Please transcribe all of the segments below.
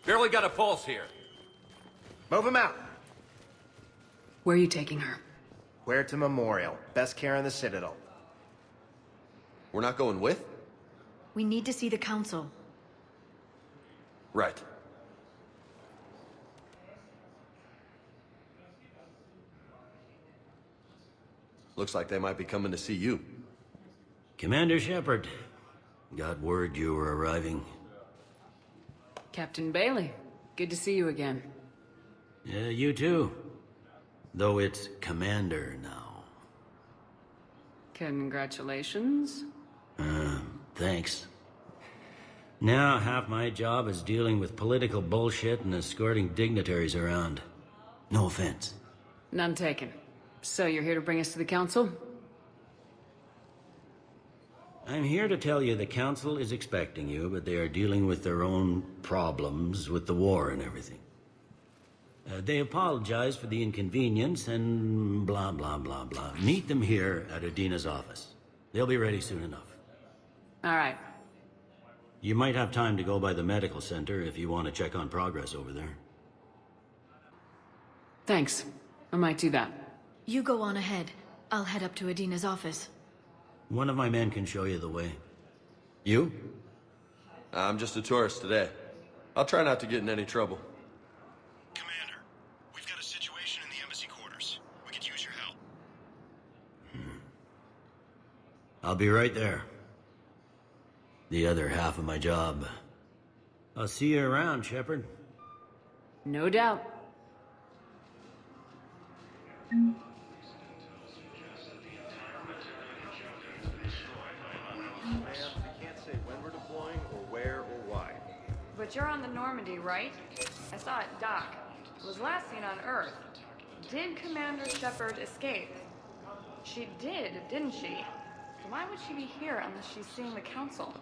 Barely got a pulse here. Move him out. Where are you taking her? Where to Memorial. Best care in the Citadel. We're not going with? We need to see the council. Right. Looks like they might be coming to see you. Commander Shepard, got word you were arriving. Captain Bailey, good to see you again. Yeah, you too. Though it's Commander now. Congratulations. Thanks. Now half my job is dealing with political bullshit and escorting dignitaries around. No offense. None taken. So you're here to bring us to the council? I'm here to tell you the council is expecting you, but they are dealing with their own problems with the war and everything. They apologize for the inconvenience and blah, blah, blah, blah. Meet them here at Adina's office. They'll be ready soon enough. All right. You might have time to go by the medical center if you want to check on progress over there. Thanks. I might do that. You go on ahead. I'll head up to Adina's office. One of my men can show you the way. You? I'm just a tourist today. I'll try not to get in any trouble. Commander, we've got a situation in the embassy quarters. We could use your help. I'll be right there. The other half of my job. I'll see you around, Shepard. No doubt. Ma'am, we can't say when we're deploying or where or why. But you're on the Normandy, right? I saw it dock. It was last seen on Earth. Did Commander Shepard escape? She did, didn't she? Why would she be here unless she's seeing the council?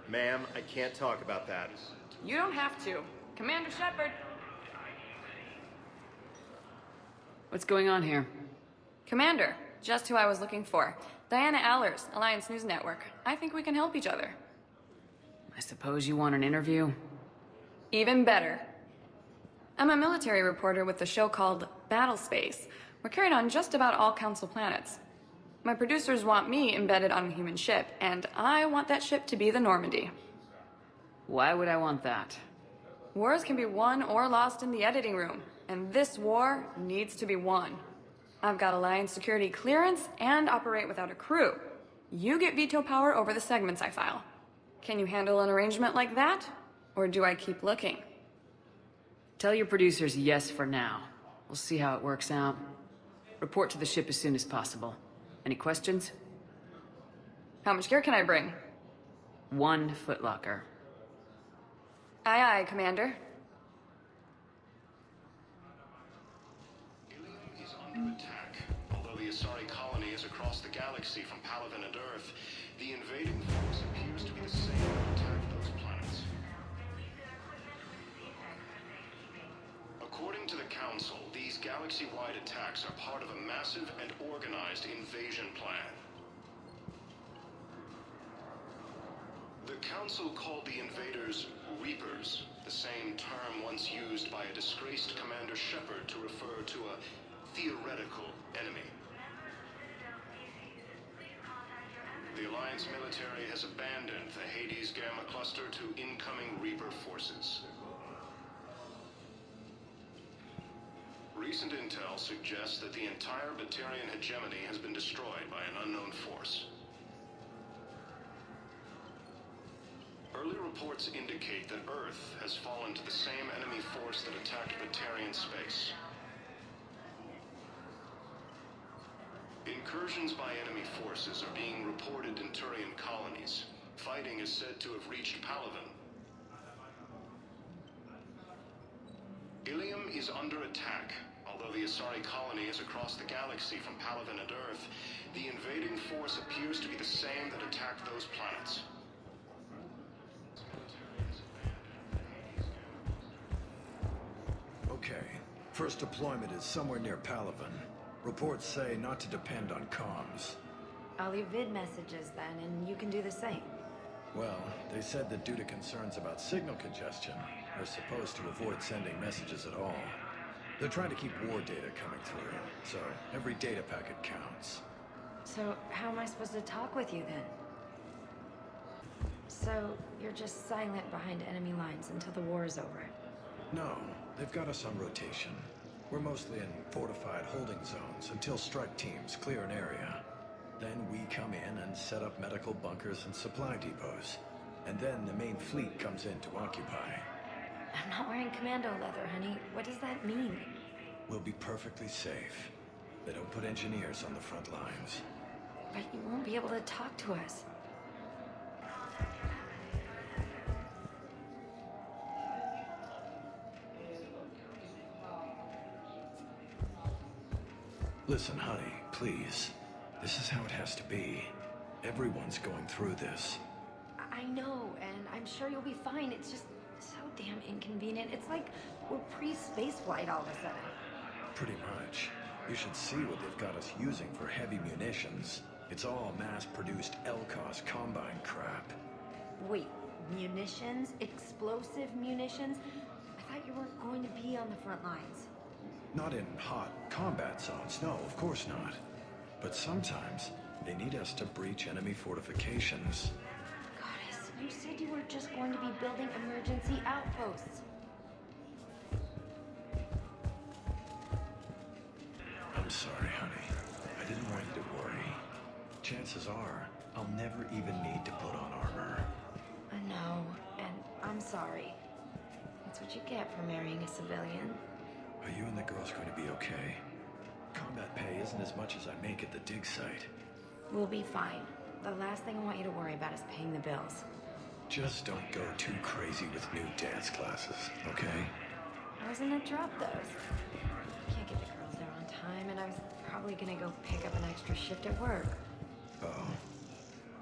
Ma'am, I can't talk about that. You don't have to. Commander Shepard! What's going on here? Commander, just who I was looking for. Diana Allers, Alliance News Network. I think we can help each other. I suppose you want an interview? Even better. I'm a military reporter with the show called Battle Space. We're carried on just about all Council planets. My producers want me embedded on a human ship, and I want that ship to be the Normandy. Why would I want that? Wars can be won or lost in the editing room, and this war needs to be won. I've got Alliance security clearance and operate without a crew. You get veto power over the segments I file. Can you handle an arrangement like that? Or do I keep looking? Tell your producers yes for now. We'll see how it works out. Report to the ship as soon as possible. Any questions? How much gear can I bring? 1 footlocker. Aye, aye, Commander. Ilium is under attack. Although the Asari colony is across the galaxy from Palaven and Earth, the invading force appears to be the same that attacked those planets. According to the Council, these galaxy-wide attacks are part of a massive and organized invasion plan. The Council called the invaders Reapers, the same term once used by a disgraced Commander Shepard to refer to a theoretical enemy. The Alliance military has abandoned the Hades Gamma Cluster to incoming Reaper forces. Recent intel suggests that the entire Batarian hegemony has been destroyed by an unknown force. Early reports indicate that Earth has fallen to the same enemy force that attacked Batarian space. Incursions by enemy forces are being reported in Turian colonies. Fighting is said to have reached Palaven. Ilium is under attack. Although the Asari colony is across the galaxy from Palaven and Earth, the invading force appears to be the same that attacked those planets. Okay. First deployment is somewhere near Palaven. Reports say not to depend on comms. I'll leave vid messages then, and you can do the same. Well, they said that due to concerns about signal congestion, they're supposed to avoid sending messages at all. They're trying to keep war data coming through, so every data packet counts. So, how am I supposed to talk with you then? So, you're just silent behind enemy lines until the war is over? No, they've got us on rotation. We're mostly in fortified holding zones until strike teams clear an area. Then we come in and set up medical bunkers and supply depots. And then the main fleet comes in to occupy. I'm not wearing commando leather, honey. What does that mean? We'll be perfectly safe. They don't put engineers on the front lines. But you won't be able to talk to us. Listen, honey, please. This is how it has to be. Everyone's going through this. I know, and I'm sure you'll be fine. It's just so damn inconvenient. It's like we're pre-space flight all of a sudden. Pretty much. You should see what they've got us using for heavy munitions. It's all mass-produced LCOS combine crap. Wait, munitions? Explosive munitions? I thought you weren't going to be on the front lines. Not in hot combat zones, no, of course not. But sometimes, they need us to breach enemy fortifications. Goddess, you said you were just going to be building emergency outposts. I'm sorry, honey. I didn't want you to worry. Chances are, I'll never even need to put on armor. I know, and I'm sorry. That's what you get for marrying a civilian. Are you and the girls going to be okay? Combat pay isn't as much as I make at the dig site. We'll be fine. The last thing I want you to worry about is paying the bills. Just don't go too crazy with new dance classes, okay? I was gonna drop those. Can't get the girls there on time, and I was probably gonna go pick up an extra shift at work. Oh.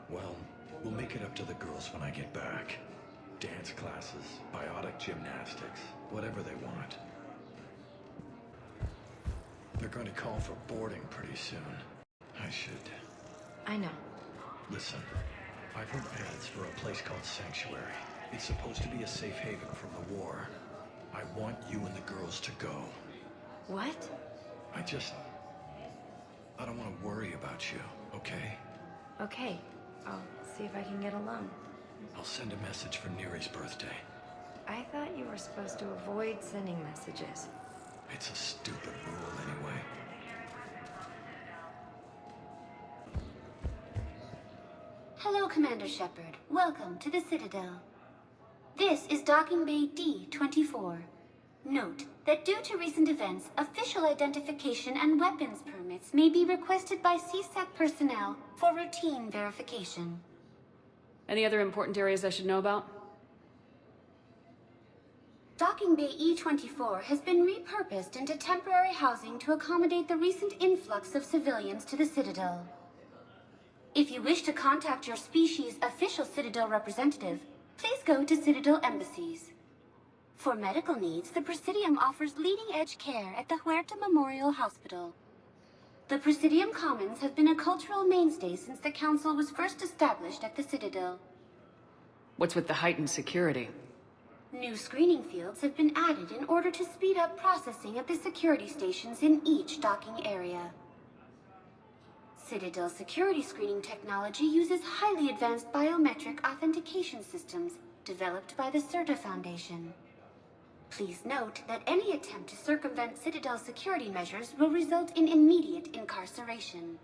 Well, we'll make it up to the girls when I get back. Dance classes, biotic gymnastics, whatever they want. They're going to call for boarding pretty soon. I should... I know. Listen, I've heard ads for a place called Sanctuary. It's supposed to be a safe haven from the war. I want you and the girls to go. What? I don't want to worry about you, okay? Okay. I'll see if I can get a loan. I'll send a message for Neri's birthday. I thought you were supposed to avoid sending messages. It's a stupid rule anyway. Hello, Commander Shepard. Welcome to the Citadel. This is Docking Bay D-24. Note that due to recent events, official identification and weapons permits may be requested by CSAC personnel for routine verification. Any other important areas I should know about? Docking Bay E-24 has been repurposed into temporary housing to accommodate the recent influx of civilians to the Citadel. If you wish to contact your species' official Citadel representative, please go to Citadel embassies. For medical needs, the Presidium offers leading-edge care at the Huerta Memorial Hospital. The Presidium Commons have been a cultural mainstay since the Council was first established at the Citadel. What's with the heightened security? New screening fields have been added in order to speed up processing at the security stations in each docking area. Citadel security screening technology uses highly advanced biometric authentication systems developed by the CERTA Foundation. Please note that any attempt to circumvent Citadel security measures will result in immediate incarceration.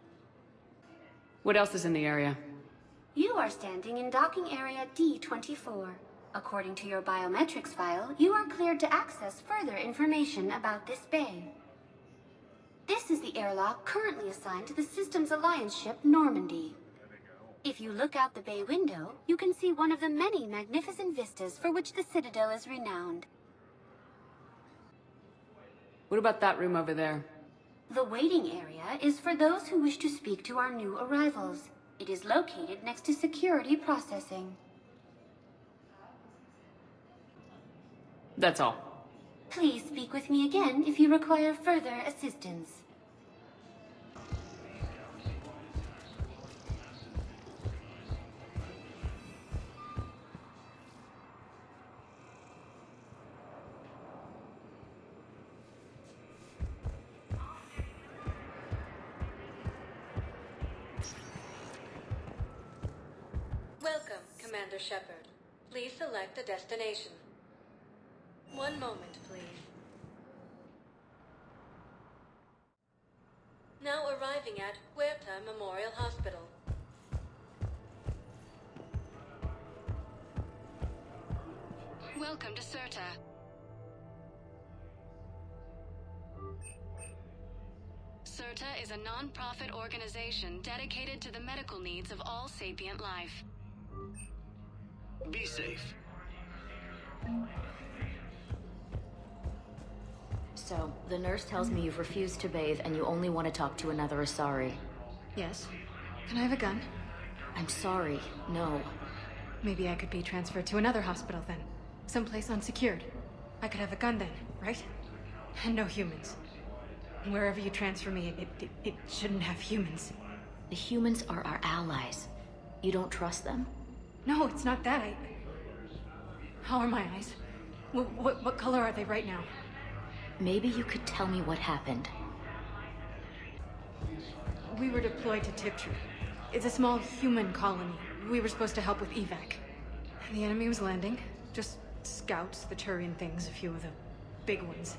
What else is in the area? You are standing in docking area D-24. According to your biometrics file, you are cleared to access further information about this bay. This is the airlock currently assigned to the Systems Alliance ship Normandy. If you look out the bay window, you can see one of the many magnificent vistas for which the Citadel is renowned. What about that room over there? The waiting area is for those who wish to speak to our new arrivals. It is located next to security processing. That's all. Please speak with me again if you require further assistance. Welcome, Commander Shepard. Please select a destination. One moment, please. Now arriving at Huerta Memorial Hospital. Welcome to Certa. Certa is a non-profit organization dedicated to the medical needs of all sapient life. Be safe. So, the nurse tells me you've refused to bathe and you only want to talk to another Asari. Yes. Can I have a gun? I'm sorry, no. Maybe I could be transferred to another hospital then. Someplace unsecured. I could have a gun then, right? And no humans. Wherever you transfer me, it shouldn't have humans. The humans are our allies. You don't trust them? No, it's not that. How are my eyes? What color are they right now? Maybe you could tell me what happened. We were deployed to Tiptree. It's a small human colony. We were supposed to help with evac. The enemy was landing. Just scouts, the Turian things, a few of the big ones.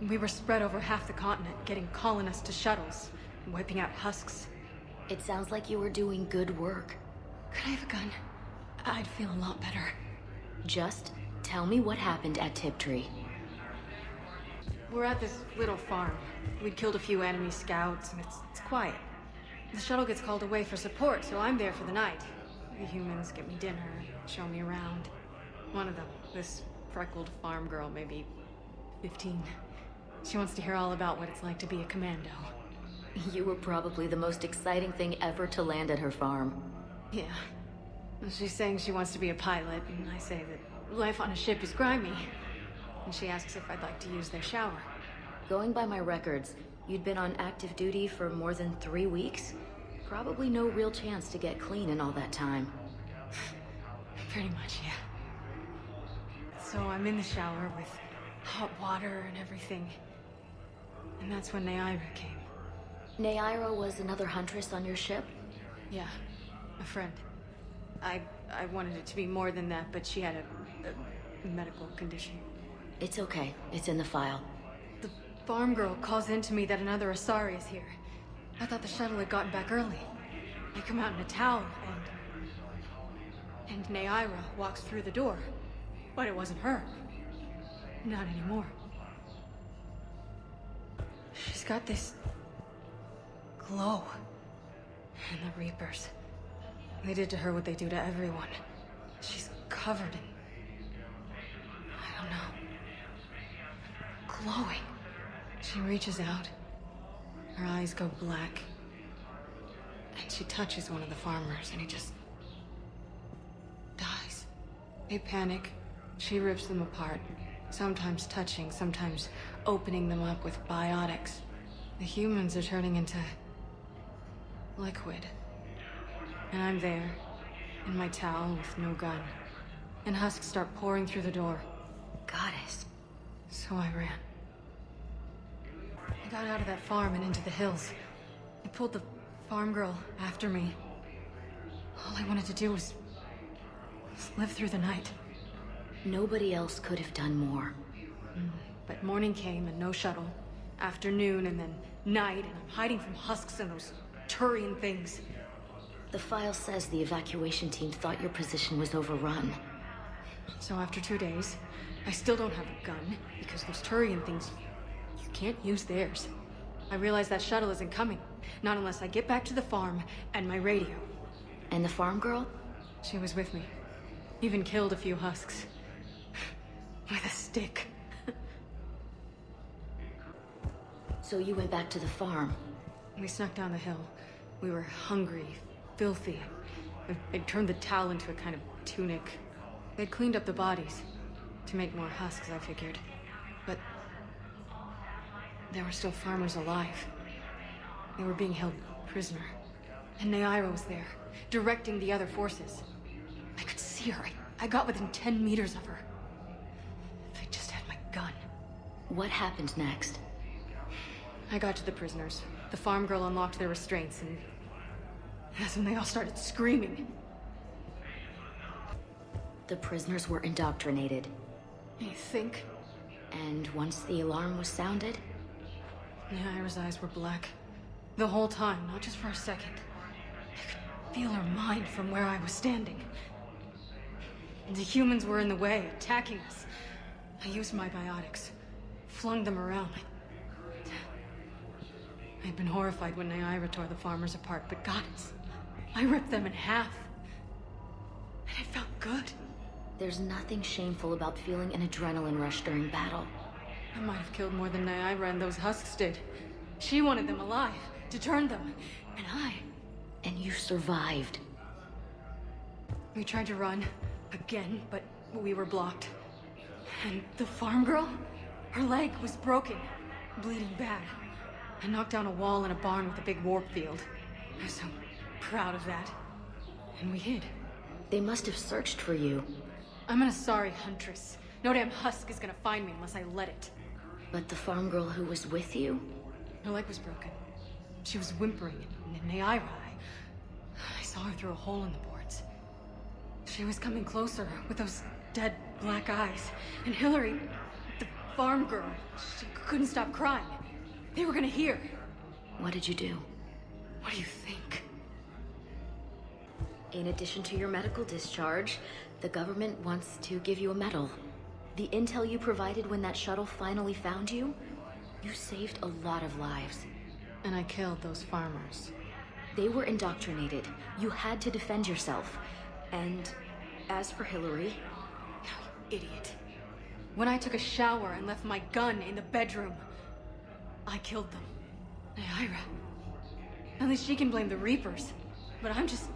We were spread over half the continent, getting colonists to shuttles, wiping out husks. It sounds like you were doing good work. Could I have a gun? I'd feel a lot better. Just tell me what happened at Tiptree. We're at this little farm. We'd killed a few enemy scouts, and it's quiet. The shuttle gets called away for support, so I'm there for the night. The humans get me dinner, show me around. One of them, this freckled farm girl, maybe 15. She wants to hear all about what it's like to be a commando. You were probably the most exciting thing ever to land at her farm. Yeah. She's saying she wants to be a pilot, and I say that life on a ship is grimy. And she asks if I'd like to use their shower. Going by my records, you'd been on active duty for more than 3 weeks. Probably no real chance to get clean in all that time. Pretty much, yeah. So I'm in the shower with hot water and everything. And that's when Neaira came. Neaira was another huntress on your ship? Yeah, a friend. I wanted it to be more than that, but she had a medical condition. It's okay. It's in the file. The farm girl calls in to me that another Asari is here. I thought the shuttle had gotten back early. I come out in a towel, and Neaira walks through the door. But it wasn't her. Not anymore. She's got this glow. And the Reapers. They did to her what they do to everyone. She's covered in... I don't know. Glowing. She reaches out. Her eyes go black. And she touches one of the farmers, and he just... dies. They panic. She rips them apart. Sometimes touching, sometimes opening them up with biotics. The humans are turning into... liquid. And I'm there, in my towel with no gun. And husks start pouring through the door. Goddess. So I ran. I got out of that farm and into the hills. I pulled the farm girl after me. All I wanted to do was live through the night. Nobody else could have done more. But morning came and no shuttle. Afternoon and then night, and I'm hiding from husks and those Turian things. The file says the evacuation team thought your position was overrun. So after 2 days, I still don't have a gun, because those Turian things, you can't use theirs. I realize that shuttle isn't coming. Not unless I get back to the farm and my radio. And the farm girl? She was with me. Even killed a few husks. With a stick. So you went back to the farm? We snuck down the hill. We were hungry, filthy. They'd turned the towel into a kind of tunic. They'd cleaned up the bodies. To make more husks, I figured. But... there were still farmers alive. They were being held prisoner. And Neaira was there, directing the other forces. I could see her. I got within 10 meters of her. If I just had my gun. What happened next? I got to the prisoners. The farm girl unlocked their restraints, and that's when they all started screaming. The prisoners were indoctrinated. You think? And once the alarm was sounded? Naira's eyes were black. The whole time, not just for a second. I could feel her mind from where I was standing. And the humans were in the way, attacking us. I used my biotics. Flung them around. I'd been horrified when Naira tore the farmers apart, but goddess, I ripped them in half. And it felt good. There's nothing shameful about feeling an adrenaline rush during battle. I might have killed more than Naira and those husks did. She wanted them alive, to turn them, and I... And you survived. We tried to run, again, but we were blocked. And the farm girl? Her leg was broken, bleeding bad. I knocked down a wall in a barn with a big warp field. I was so proud of that. And we hid. They must have searched for you. I'm an Asari huntress. No damn husk is gonna find me unless I let it. But the farm girl who was with you? Her leg was broken. She was whimpering, and Naira, I saw her through a hole in the boards. She was coming closer with those dead black eyes. And Hillary, the farm girl, she couldn't stop crying. They were gonna hear. What did you do? What do you think? In addition to your medical discharge, the government wants to give you a medal. The intel you provided when that shuttle finally found you, you saved a lot of lives. And I killed those farmers. They were indoctrinated. You had to defend yourself. And as for Hillary... You idiot. When I took a shower and left my gun in the bedroom, I killed them. Naira. At least she can blame the Reapers. But I'm just...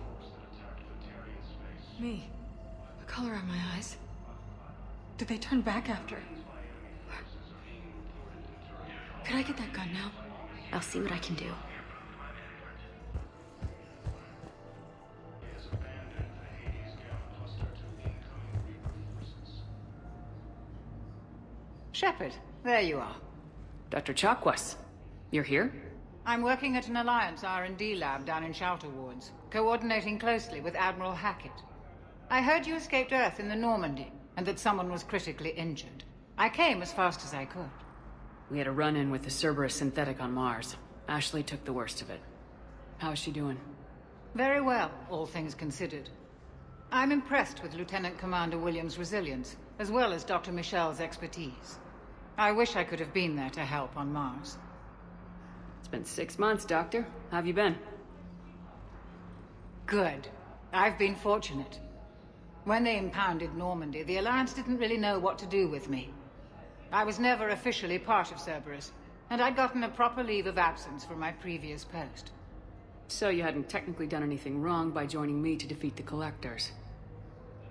me. What color are my eyes? Did they turn back after? Could I get that gun now? I'll see what I can do. Shepard, there you are. Dr. Chakwas, you're here? I'm working at an Alliance R&D lab down in Shelter Wards, coordinating closely with Admiral Hackett. I heard you escaped Earth in the Normandy, and that someone was critically injured. I came as fast as I could. We had a run-in with the Cerberus synthetic on Mars. Ashley took the worst of it. How is she doing? Very well, all things considered. I'm impressed with Lieutenant Commander Williams' resilience, as well as Dr. Michel's expertise. I wish I could have been there to help on Mars. It's been 6 months, Doctor. How have you been? Good. I've been fortunate. When they impounded Normandy, the Alliance didn't really know what to do with me. I was never officially part of Cerberus, and I'd gotten a proper leave of absence from my previous post. So you hadn't technically done anything wrong by joining me to defeat the Collectors?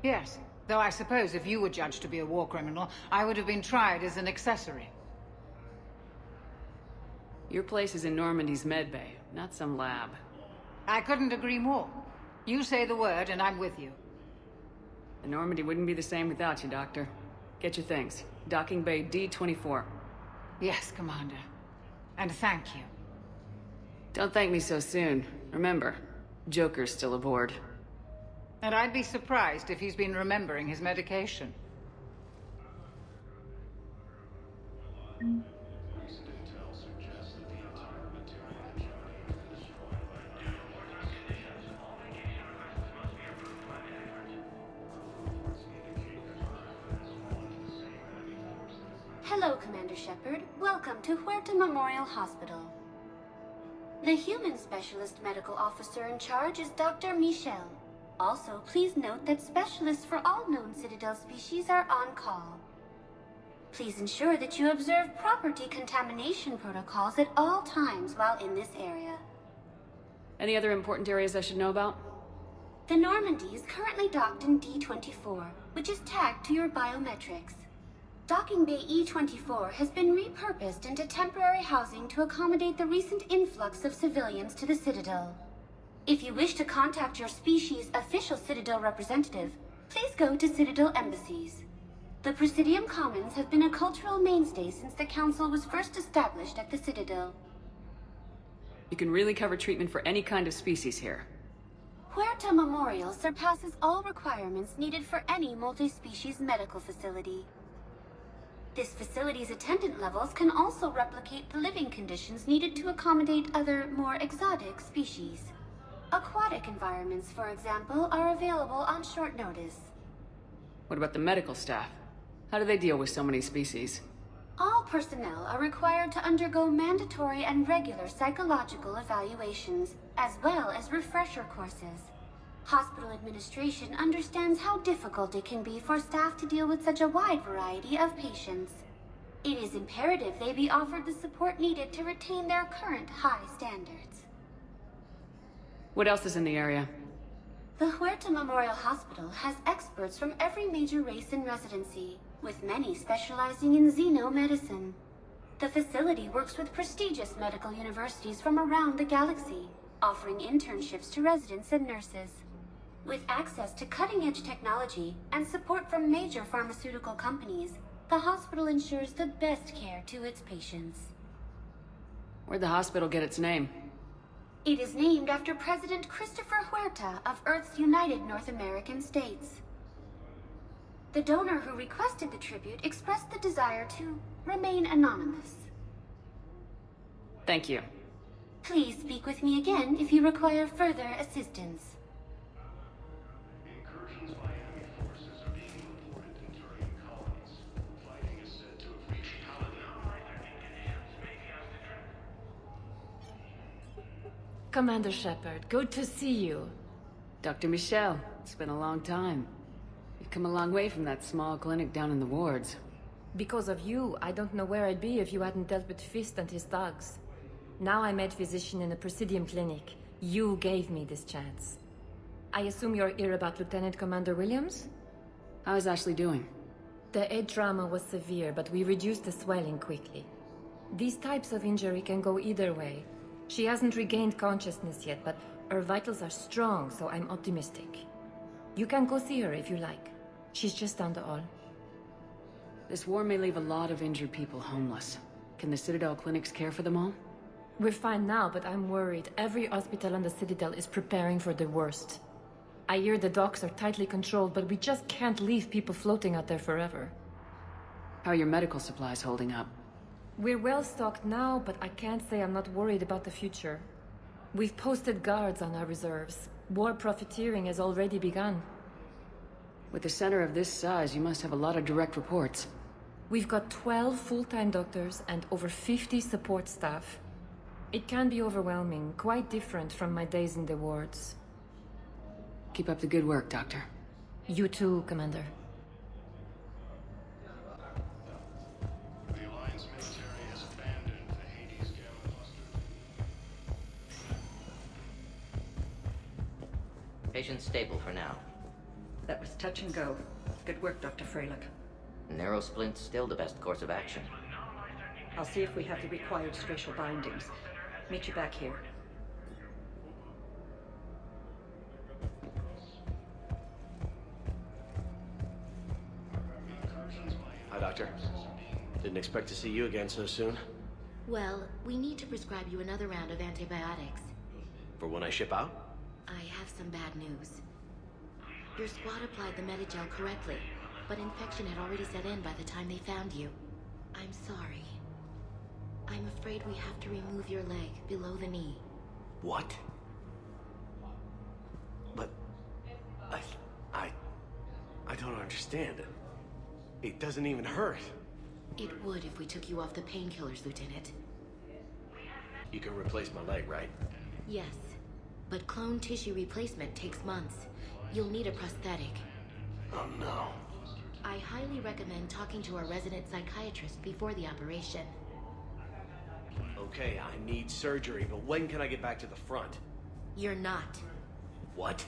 Yes, though I suppose if you were judged to be a war criminal, I would have been tried as an accessory. Your place is in Normandy's medbay, not some lab. I couldn't agree more. You say the word and I'm with you. The Normandy wouldn't be the same without you, Doctor. Get your things. Docking Bay D-24. Yes, Commander. And thank you. Don't thank me so soon. Remember, Joker's still aboard. And I'd be surprised if he's been remembering his medication. Hello, Commander Shepard. Welcome to Huerta Memorial Hospital. The human specialist medical officer in charge is Dr. Michel. Also, please note that specialists for all known Citadel species are on call. Please ensure that you observe proper decontamination protocols at all times while in this area. Any other important areas I should know about? The Normandy is currently docked in D-24, which is tagged to your biometrics. Docking Bay E-24 has been repurposed into temporary housing to accommodate the recent influx of civilians to the Citadel. If you wish to contact your species' official Citadel representative, please go to Citadel embassies. The Presidium Commons have been a cultural mainstay since the Council was first established at the Citadel. You can really cover treatment for any kind of species here. Huerta Memorial surpasses all requirements needed for any multi-species medical facility. This facility's attendant levels can also replicate the living conditions needed to accommodate other, more exotic species. Aquatic environments, for example, are available on short notice. What about the medical staff? How do they deal with so many species? All personnel are required to undergo mandatory and regular psychological evaluations, as well as refresher courses. Hospital administration understands how difficult it can be for staff to deal with such a wide variety of patients. It is imperative they be offered the support needed to retain their current high standards. What else is in the area? The Huerta Memorial Hospital has experts from every major race in residency, with many specializing in xenomedicine. The facility works with prestigious medical universities from around the galaxy, offering internships to residents and nurses. With access to cutting-edge technology and support from major pharmaceutical companies, the hospital ensures the best care to its patients. Where'd the hospital get its name? It is named after President Christopher Huerta of Earth's United North American States. The donor who requested the tribute expressed the desire to remain anonymous. Thank you. Please speak with me again if you require further assistance. Incursions by enemy forces are being reported in Turian colonies. Fighting is said to have reached Commander Shepard, good to see you. Dr. Michelle, it's been a long time. You've come a long way from that small clinic down in the wards. Because of you, I don't know where I'd be if you hadn't dealt with Fist and his thugs. Now I'm head physician in a Presidium clinic. You gave me this chance. I assume you're here about Lieutenant Commander Williams? How is Ashley doing? The head trauma was severe, but we reduced the swelling quickly. These types of injury can go either way. She hasn't regained consciousness yet, but her vitals are strong, so I'm optimistic. You can go see her if you like. She's just down the hall. This war may leave a lot of injured people homeless. Can the Citadel clinics care for them all? We're fine now, but I'm worried. Every hospital on the Citadel is preparing for the worst. I hear the docks are tightly controlled, but we just can't leave people floating out there forever. How are your medical supplies holding up? We're well stocked now, but I can't say I'm not worried about the future. We've posted guards on our reserves. War profiteering has already begun. With a center of this size, you must have a lot of direct reports. We've got 12 full-time doctors and over 50 support staff. It can be overwhelming, quite different from my days in the wards. Keep up the good work, Doctor. You too, Commander. The Alliance military has abandoned the Hades Gamma cluster. Patient stable for now. That was touch and go. Good work, Dr. Freilich. Narrow splint's still the best course of action. I'll see if we have the required spatial bindings. Meet you back here. Hi, Doctor. Didn't expect to see you again so soon. Well, we need to prescribe you another round of antibiotics. For when I ship out? I have some bad news. Your squad applied the Medigel correctly, but infection had already set in by the time they found you. I'm sorry. I'm afraid we have to remove your leg below the knee. What? But... I don't understand. It doesn't even hurt. It would if we took you off the painkillers, Lieutenant. You can replace my leg, right? Yes, but clone tissue replacement takes months. You'll need a prosthetic. Oh no. I highly recommend talking to our resident psychiatrist before the operation. Okay, I need surgery, but when can I get back to the front? You're not. What?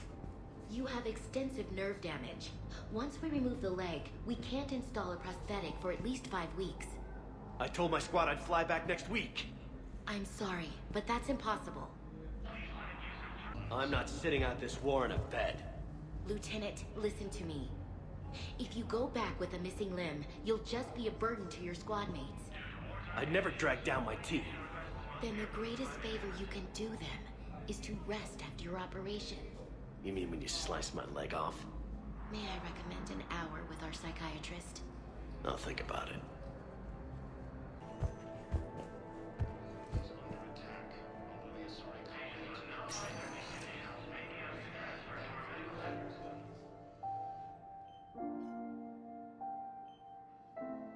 You have extensive nerve damage. Once we remove the leg, we can't install a prosthetic for at least 5 weeks. I told my squad I'd fly back next week. I'm sorry, but that's impossible. I'm not sitting out this war in a bed. Lieutenant, listen to me. If you go back with a missing limb, you'll just be a burden to your squad mates. I'd never drag down my team. Then the greatest favor you can do them is to rest after your operation. You mean when you sliced my leg off? May I recommend an hour with our psychiatrist? I'll think about it.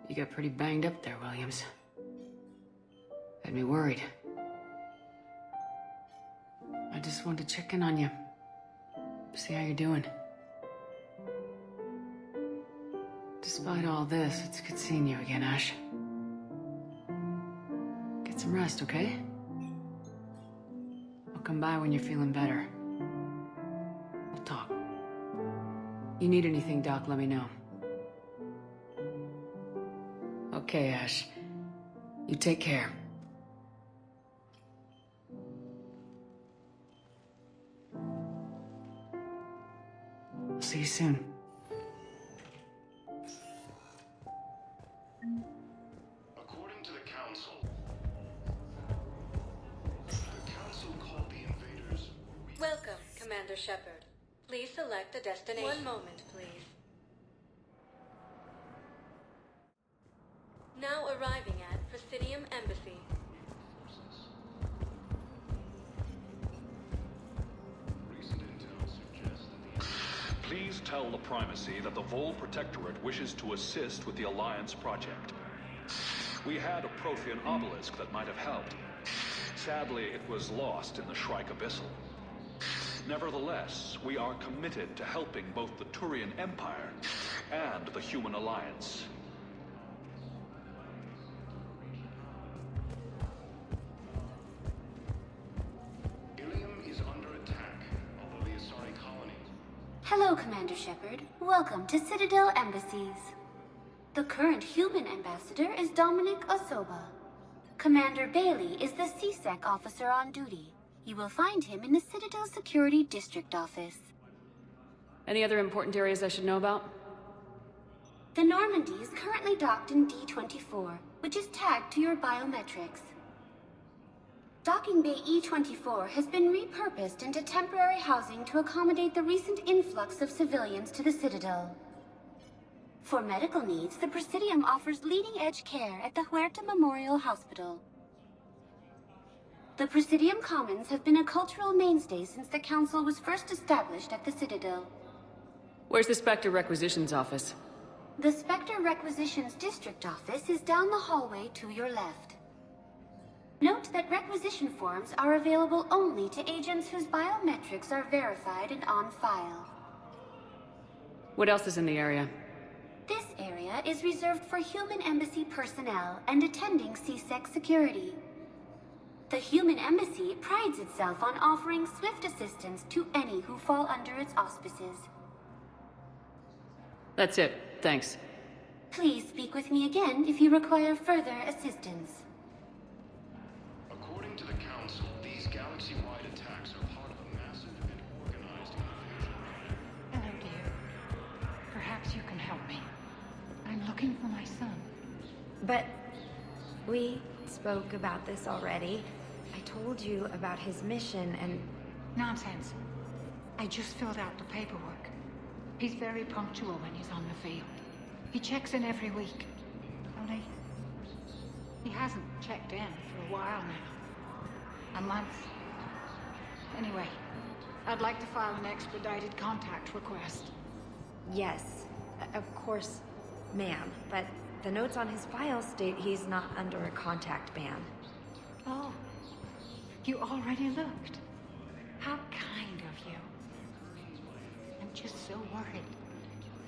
You got pretty banged up there, Williams. Had me worried. I just wanted to check in on you. See how you're doing. Despite all this, it's good seeing you again, Ash. Get some rest, okay? I'll come by when you're feeling better. We'll talk. You need anything, Doc, let me know. Okay, Ash. You take care. I'll see you soon. According to the Council called the invaders... Welcome, Commander Shepard. Please select a destination. One moment, please. Now arriving at Presidium Embassy. Please tell the Primacy that the Vol Protectorate wishes to assist with the Alliance project. We had a Prothean obelisk that might have helped. Sadly, it was lost in the Shrike Abyssal. Nevertheless, we are committed to helping both the Turian Empire and the Human Alliance. Hello, Commander Shepard. Welcome to Citadel Embassies. The current human ambassador is Dominic Osoba. Commander Bailey is the CSEC officer on duty. You will find him in the Citadel Security District office. Any other important areas I should know about? The Normandy is currently docked in D-24, which is tagged to your biometrics. Docking Bay E-24 has been repurposed into temporary housing to accommodate the recent influx of civilians to the Citadel. For medical needs, the Presidium offers leading-edge care at the Huerta Memorial Hospital. The Presidium Commons have been a cultural mainstay since the Council was first established at the Citadel. Where's the Spectre Requisitions office? The Spectre Requisitions District office is down the hallway to your left. Note that requisition forms are available only to agents whose biometrics are verified and on file. What else is in the area? This area is reserved for human embassy personnel and attending CSEC security. The human embassy prides itself on offering swift assistance to any who fall under its auspices. That's it. Thanks. Please speak with me again if you require further assistance. According to the Council, these galaxy-wide attacks are part of a massive and organized invasion. Hello, dear. Perhaps you can help me. I'm looking for my son. But we spoke about this already. I told you about his mission and... Nonsense. I just filled out the paperwork. He's very punctual when he's on the field. He checks in every week. Only, he hasn't checked in for a while now. A month. Anyway, I'd like to file an expedited contact request. Yes, of course, ma'am. But the notes on his file state he's not under a contact ban. Oh, you already looked. How kind of you. I'm just so worried.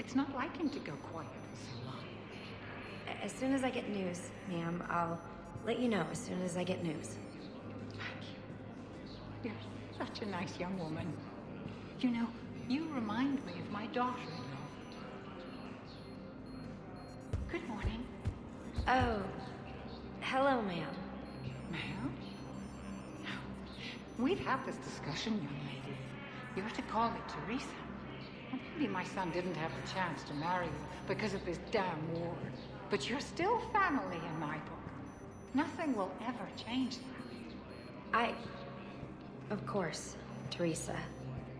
It's not like him to go quiet for so long. As soon as I get news, ma'am, I'll let you know as soon as I get news. You're such a nice young woman. You know, you remind me of my daughter-in-law. Good morning. Oh, hello, ma'am. Ma'am? We've had this discussion, young lady. You're to call me Teresa. And maybe my son didn't have the chance to marry you because of this damn war. But you're still family in my book. Nothing will ever change that. Of course, Teresa.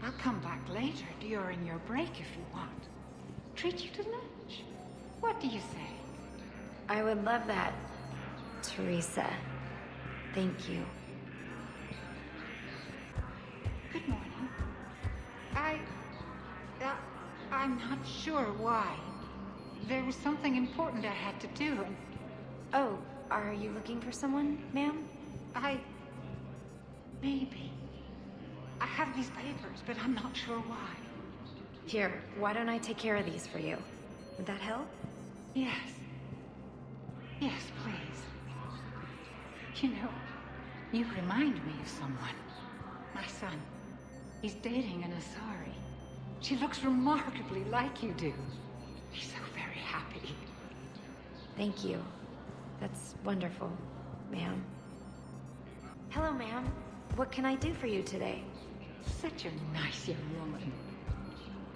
I'll come back later during your break if you want. Treat you to lunch. What do you say? I would love that, Teresa. Thank you. Good morning. I'm not sure why. There was something important I had to do, and... Oh, are you looking for someone, ma'am? Maybe. I have these papers, but I'm not sure why. Here, why don't I take care of these for you? Would that help? Yes. Yes, please. You know, you remind me of someone. My son. He's dating an Asari. She looks remarkably like you do. He's so very happy. Thank you. That's wonderful, ma'am. Hello, ma'am. What can I do for you today? Such a nice young woman.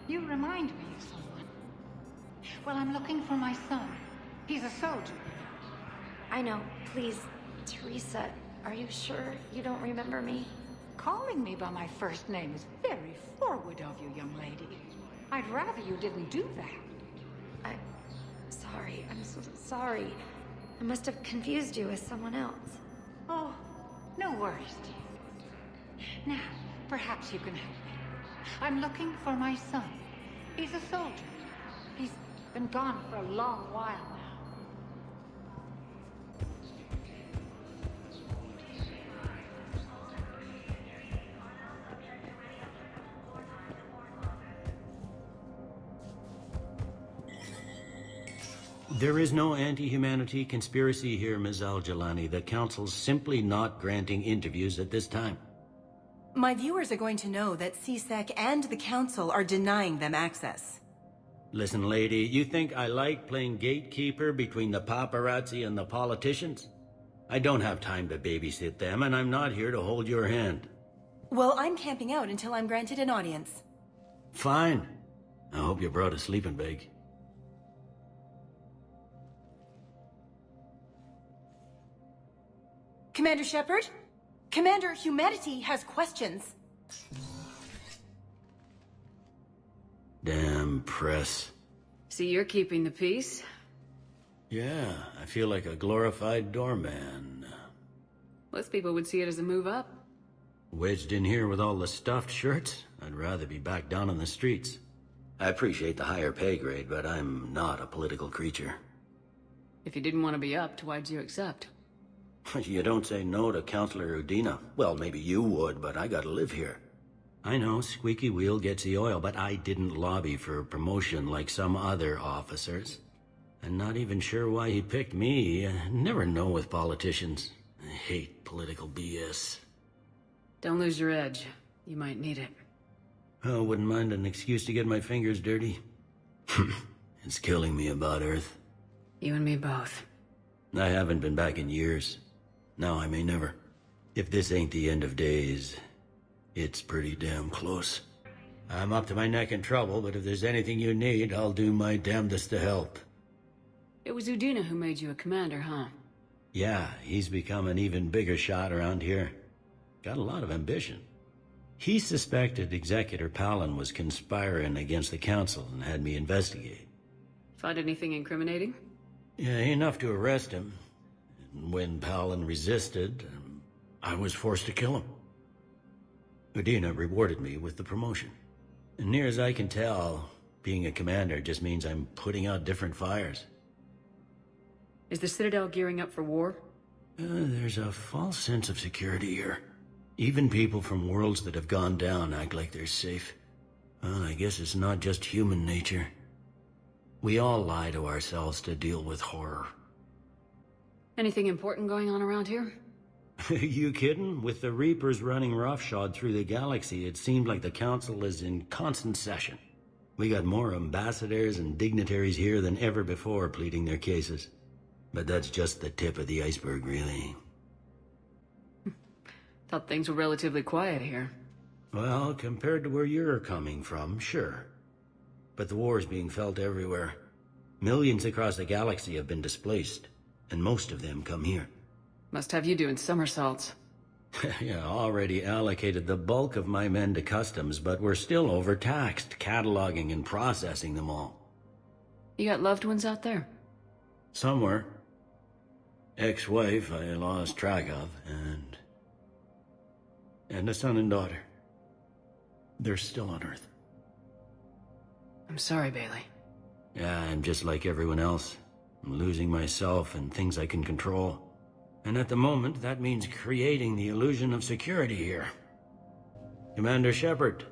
You remind me of someone. Well, I'm looking for my son. He's a soldier. I know. Please, Teresa, are you sure you don't remember me? Calling me by my first name is very forward of you, young lady. I'd rather you didn't do that. Sorry. I'm so sorry. I must have confused you with someone else. Oh, no worries, dear. Now, perhaps you can help me. I'm looking for my son. He's a soldier. He's been gone for a long while now. There is no anti-humanity conspiracy here, Ms. Al-Jalani. The Council's simply not granting interviews at this time. My viewers are going to know that CSEC and the Council are denying them access. Listen, lady, you think I like playing gatekeeper between the paparazzi and the politicians? I don't have time to babysit them, and I'm not here to hold your hand. Well, I'm camping out until I'm granted an audience. Fine. I hope you brought a sleeping bag. Commander Shepard? Commander, humanity has questions. Damn press. See, you're keeping the peace? Yeah, I feel like a glorified doorman. Most people would see it as a move up. Wedged in here with all the stuffed shirts? I'd rather be back down on the streets. I appreciate the higher pay grade, but I'm not a political creature. If you didn't want to be upped, why'd you accept? You don't say no to Counselor Udina. Well, maybe you would, but I gotta live here. I know, squeaky wheel gets the oil, but I didn't lobby for promotion like some other officers. I'm not even sure why he picked me. I never know with politicians. I hate political BS. Don't lose your edge. You might need it. Oh, wouldn't mind an excuse to get my fingers dirty. It's killing me about Earth. You and me both. I haven't been back in years. Now I may never. If this ain't the end of days, it's pretty damn close. I'm up to my neck in trouble, but if there's anything you need, I'll do my damnedest to help. It was Udina who made you a commander, huh? Yeah, he's become an even bigger shot around here. Got a lot of ambition. He suspected Executor Palin was conspiring against the Council and had me investigate. Find anything incriminating? Yeah, enough to arrest him. And when Palin resisted, I was forced to kill him. Udina rewarded me with the promotion. And near as I can tell, being a commander just means I'm putting out different fires. Is the Citadel gearing up for war? There's a false sense of security here. Even people from worlds that have gone down act like they're safe. Well, I guess it's not just human nature. We all lie to ourselves to deal with horror. Anything important going on around here? You kidding? With the Reapers running roughshod through the galaxy, it seemed like the Council is in constant session. We got more ambassadors and dignitaries here than ever before pleading their cases. But that's just the tip of the iceberg, really. Thought things were relatively quiet here. Well, compared to where you're coming from, sure. But the war's being felt everywhere. Millions across the galaxy have been displaced, and most of them come here. Must have you doing somersaults. Yeah, already allocated the bulk of my men to customs, but we're still overtaxed, cataloging and processing them all. You got loved ones out there? Somewhere. Ex-wife I lost track of, and a son and daughter. They're still on Earth. I'm sorry, Bailey. Yeah, I'm just like everyone else. I'm losing myself and things I can control. And at the moment, that means creating the illusion of security here. Commander Shepard,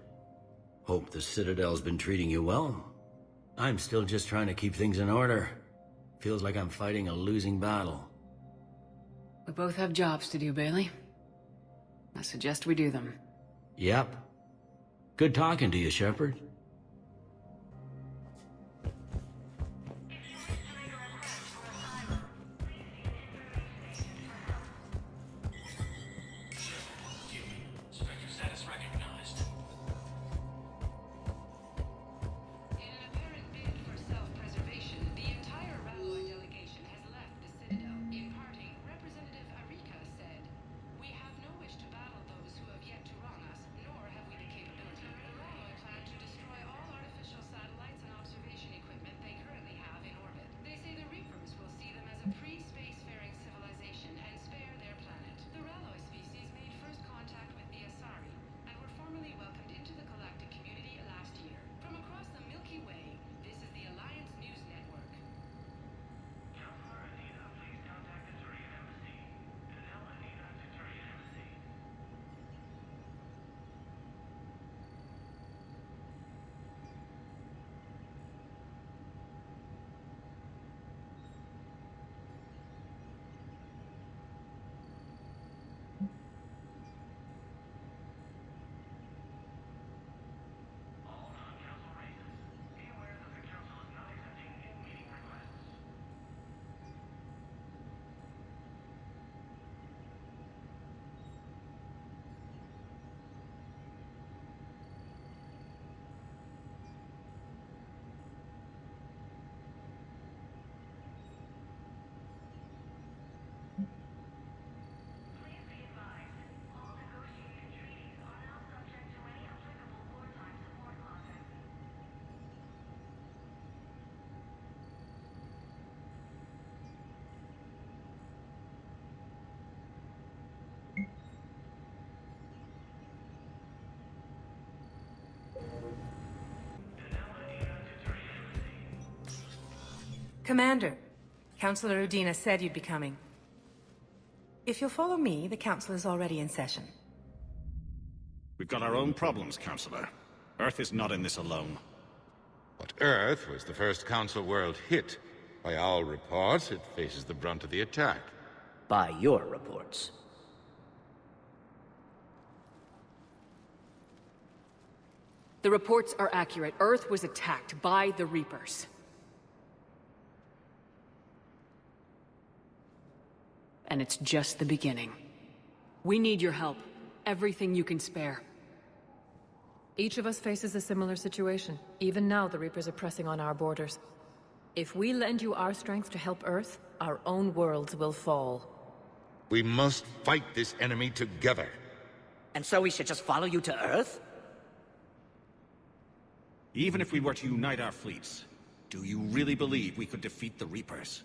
hope the Citadel's been treating you well. I'm still just trying to keep things in order. Feels like I'm fighting a losing battle. We both have jobs to do, Bailey. I suggest we do them. Yep. Good talking to you, Shepard. Commander, Councilor Udina said you'd be coming. If you'll follow me, the Council is already in session. We've got our own problems, Councilor. Earth is not in this alone. But Earth was the first Council world hit. By our reports, it faces the brunt of the attack. By your reports. The reports are accurate. Earth was attacked by the Reapers. And it's just the beginning. We need your help. Everything you can spare. Each of us faces a similar situation. Even now, the Reapers are pressing on our borders. If we lend you our strength to help Earth, our own worlds will fall. We must fight this enemy together. And so we should just follow you to Earth? Even if we were to unite our fleets, do you really believe we could defeat the Reapers?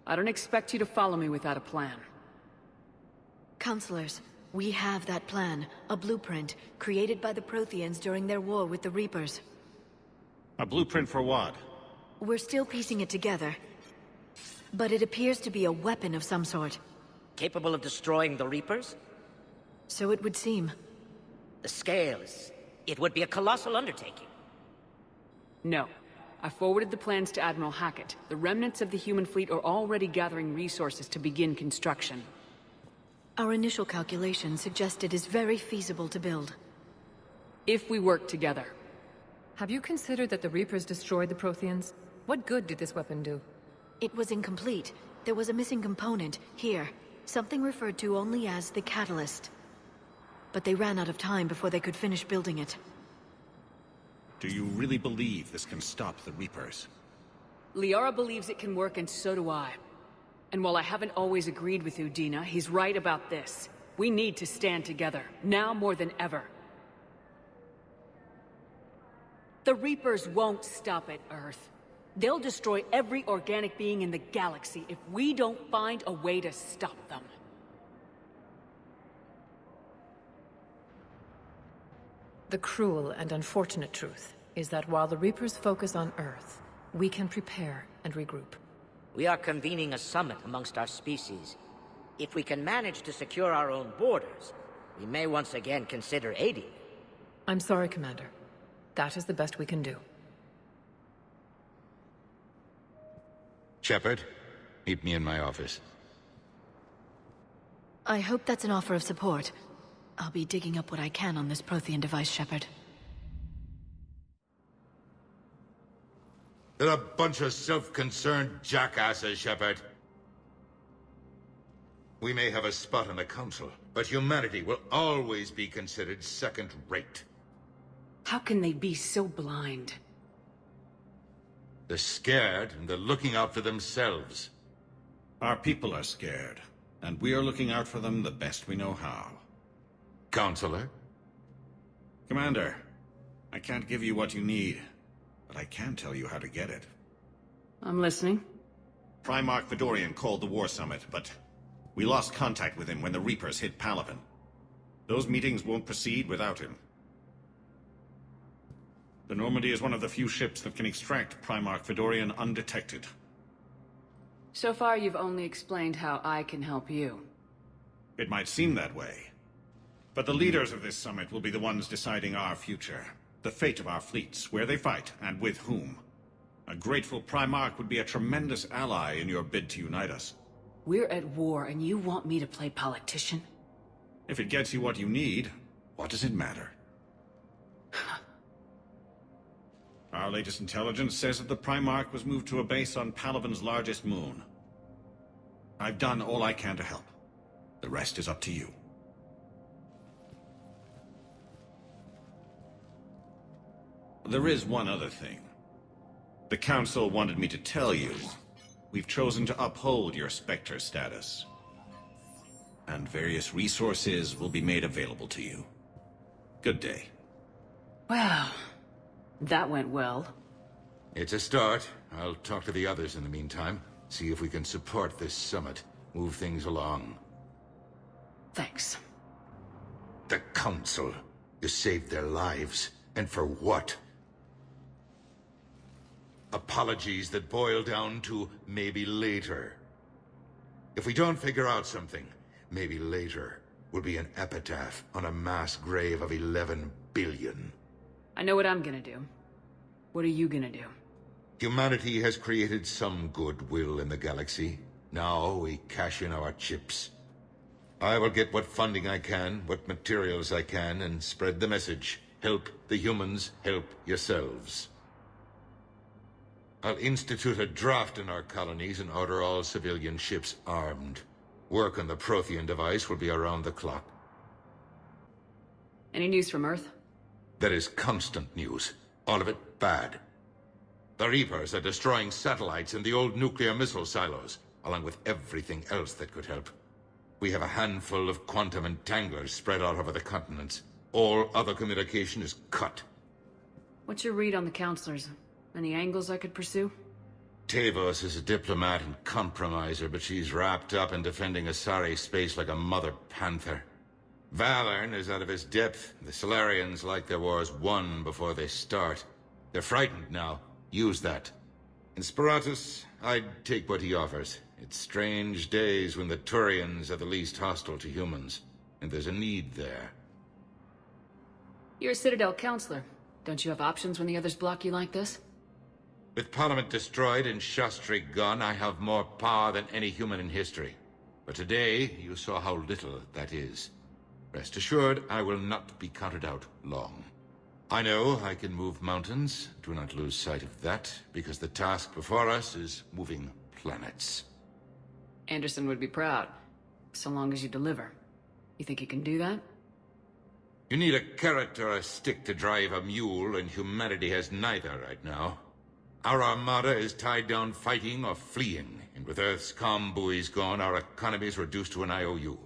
I don't expect you to follow me without a plan. Counselors, we have that plan. A blueprint, created by the Protheans during their war with the Reapers. A blueprint for what? We're still piecing it together. But it appears to be a weapon of some sort. Capable of destroying the Reapers? So it would seem. The scale is... it would be a colossal undertaking. No. I forwarded the plans to Admiral Hackett. The remnants of the human fleet are already gathering resources to begin construction. Our initial calculations suggest it is very feasible to build. If we work together. Have you considered that the Reapers destroyed the Protheans? What good did this weapon do? It was incomplete. There was a missing component, here. Something referred to only as the catalyst. But they ran out of time before they could finish building it. Do you really believe this can stop the Reapers? Liara believes it can work, and so do I. And while I haven't always agreed with Udina, he's right about this. We need to stand together, now more than ever. The Reapers won't stop at Earth. They'll destroy every organic being in the galaxy if we don't find a way to stop them. The cruel and unfortunate truth is that while the Reapers focus on Earth, we can prepare and regroup. We are convening a summit amongst our species. If we can manage to secure our own borders, we may once again consider aiding. I'm sorry, Commander. That is the best we can do. Shepard, meet me in my office. I hope that's an offer of support. I'll be digging up what I can on this Prothean device, Shepard. They're a bunch of self-concerned jackasses, Shepard. We may have a spot on the Council, but humanity will always be considered second-rate. How can they be so blind? They're scared, and they're looking out for themselves. Our people are scared, and we are looking out for them the best we know how. Counselor? Commander, I can't give you what you need, but I can tell you how to get it. I'm listening. Primarch Fedorian called the War Summit, but we lost contact with him when the Reapers hit Palaven. Those meetings won't proceed without him. The Normandy is one of the few ships that can extract Primarch Fedorian undetected. So far, you've only explained how I can help you. It might seem that way, but the leaders of this summit will be the ones deciding our future. The fate of our fleets, where they fight, and with whom. A grateful Primarch would be a tremendous ally in your bid to unite us. We're at war, and you want me to play politician? If it gets you what you need, what does it matter? Our latest intelligence says that the Primarch was moved to a base on Palaven's largest moon. I've done all I can to help. The rest is up to you. There is one other thing. The Council wanted me to tell you, we've chosen to uphold your Spectre status. And various resources will be made available to you. Good day. Well, that went well. It's a start. I'll talk to the others in the meantime. See if we can support this summit. Move things along. Thanks. The Council. You saved their lives. And for what? Apologies that boil down to maybe later. If we don't figure out something, maybe later will be an epitaph on a mass grave of 11 billion. I know what I'm gonna do. What are you gonna do? Humanity has created some goodwill in the galaxy. Now we cash in our chips. I will get what funding I can, what materials I can, and spread the message. Help the humans, help yourselves. I'll institute a draft in our colonies and order all civilian ships armed. Work on the Prothean device will be around the clock. Any news from Earth? There is constant news. All of it bad. The Reapers are destroying satellites in the old nuclear missile silos, along with everything else that could help. We have a handful of quantum entanglers spread out over the continents. All other communication is cut. What's your read on the counselors? Any angles I could pursue? Tavos is a diplomat and compromiser, but she's wrapped up in defending Asari space like a mother panther. Valern is out of his depth. The Solarians like their wars won before they start. They're frightened now. Use that. In Sparatus, I'd take what he offers. It's strange days when the Turians are the least hostile to humans, and there's a need there. You're a Citadel counselor. Don't you have options when the others block you like this? With Parliament destroyed and Shastri gone, I have more power than any human in history. But today, you saw how little that is. Rest assured, I will not be counted out long. I know I can move mountains. Do not lose sight of that, because the task before us is moving planets. Anderson would be proud, so long as you deliver. You think you can do that? You need a carrot or a stick to drive a mule, and humanity has neither right now. Our armada is tied down fighting or fleeing, and with Earth's comm buoys gone, our economy is reduced to an IOU.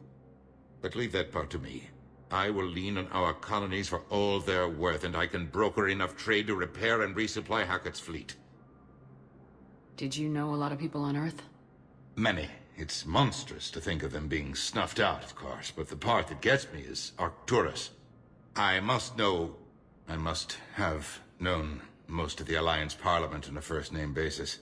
But leave that part to me. I will lean on our colonies for all they're worth, and I can broker enough trade to repair and resupply Hackett's fleet. Did you know a lot of people on Earth? Many. It's monstrous to think of them being snuffed out, of course, but the part that gets me is Arcturus. I must have known most of the Alliance Parliament on a first-name basis.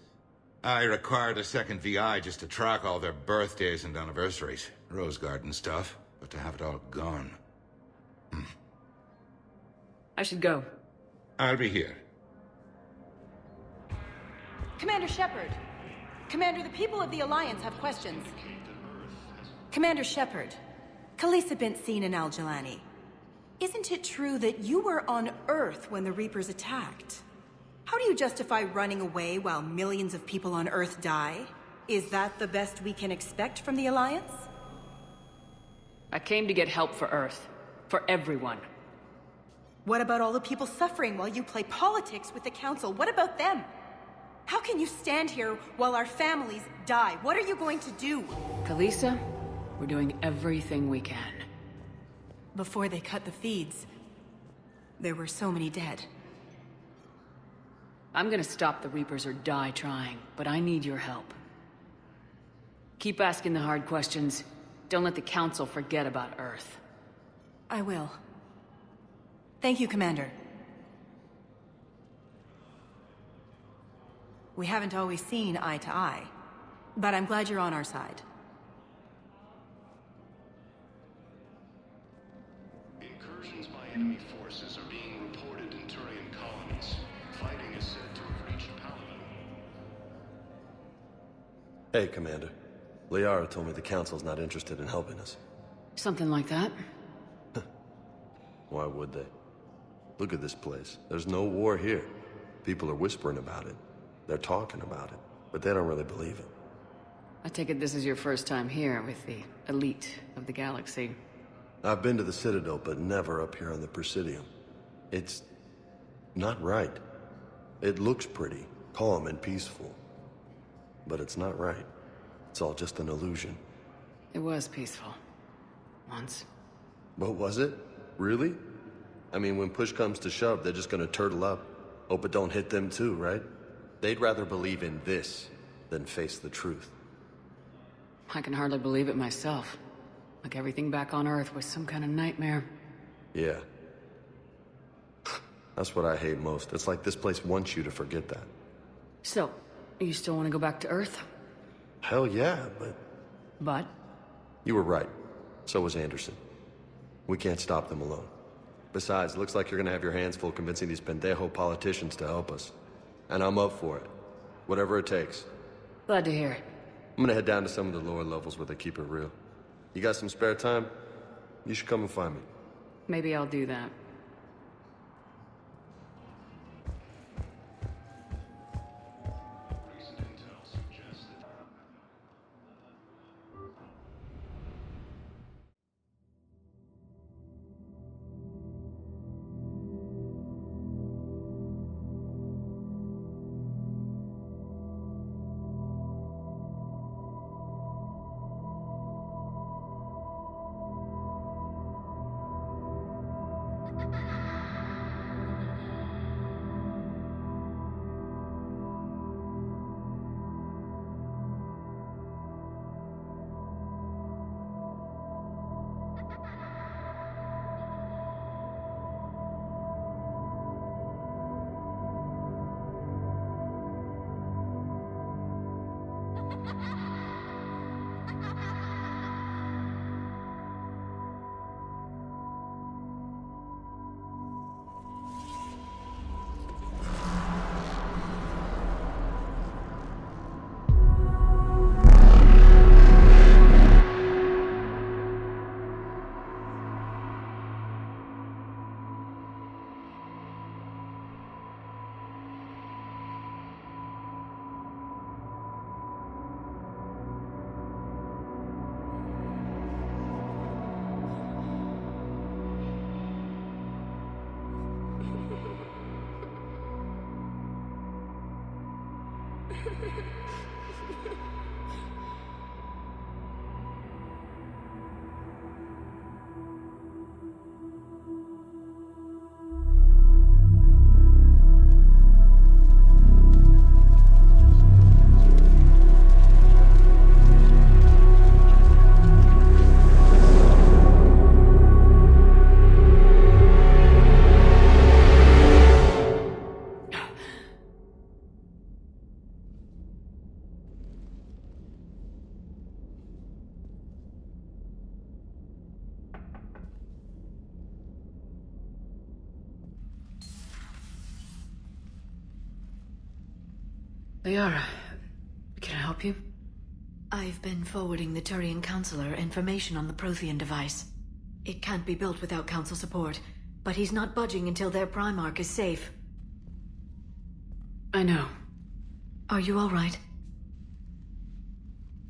I required a second VI just to track all their birthdays and anniversaries. Rose Garden stuff, but to have it all gone. I should go. I'll be here. Commander Shepard! Commander, the people of the Alliance have questions. Commander Shepard, Khalisah bint Seen and Al-Jalani. Isn't it true that you were on Earth when the Reapers attacked? How do you justify running away while millions of people on Earth die? Is that the best we can expect from the Alliance? I came to get help for Earth. For everyone. What about all the people suffering while you play politics with the Council? What about them? How can you stand here while our families die? What are you going to do? Khalisah, we're doing everything we can. Before they cut the feeds, there were so many dead. I'm gonna stop the Reapers or die trying, but I need your help. Keep asking the hard questions. Don't let the Council forget about Earth. I will. Thank you, Commander. We haven't always seen eye to eye, but I'm glad you're on our side. Incursions by enemy forces are being reported in Turian colonies. Fighting is said to have reached Paladin. Hey, Commander. Liara told me the Council's not interested in helping us. Something like that. Why would they? Look at this place. There's no war here. People are whispering about it. They're talking about it, but they don't really believe it. I take it this is your first time here with the elite of the galaxy. I've been to the Citadel, but never up here on the Presidium. It's not right. It looks pretty, calm and peaceful. But it's not right. It's all just an illusion. It was peaceful. Once. But was it? Really? I mean, when push comes to shove, they're just gonna turtle up. Hope it don't hit them too, right? They'd rather believe in this than face the truth. I can hardly believe it myself. Like everything back on Earth was some kind of nightmare. Yeah. That's what I hate most. It's like this place wants you to forget that. So, you still want to go back to Earth? Hell yeah, but... But? You were right. So was Anderson. We can't stop them alone. Besides, it looks like you're gonna have your hands full convincing these pendejo politicians to help us. And I'm up for it. Whatever it takes. Glad to hear it. I'm gonna head down to some of the lower levels where they keep it real. You got some spare time? You should come and find me. Maybe I'll do that. Liara, can I help you? I've been forwarding the Turian Counselor information on the Prothean device. It can't be built without Council support, but he's not budging until their Primarch is safe. I know. Are you all right?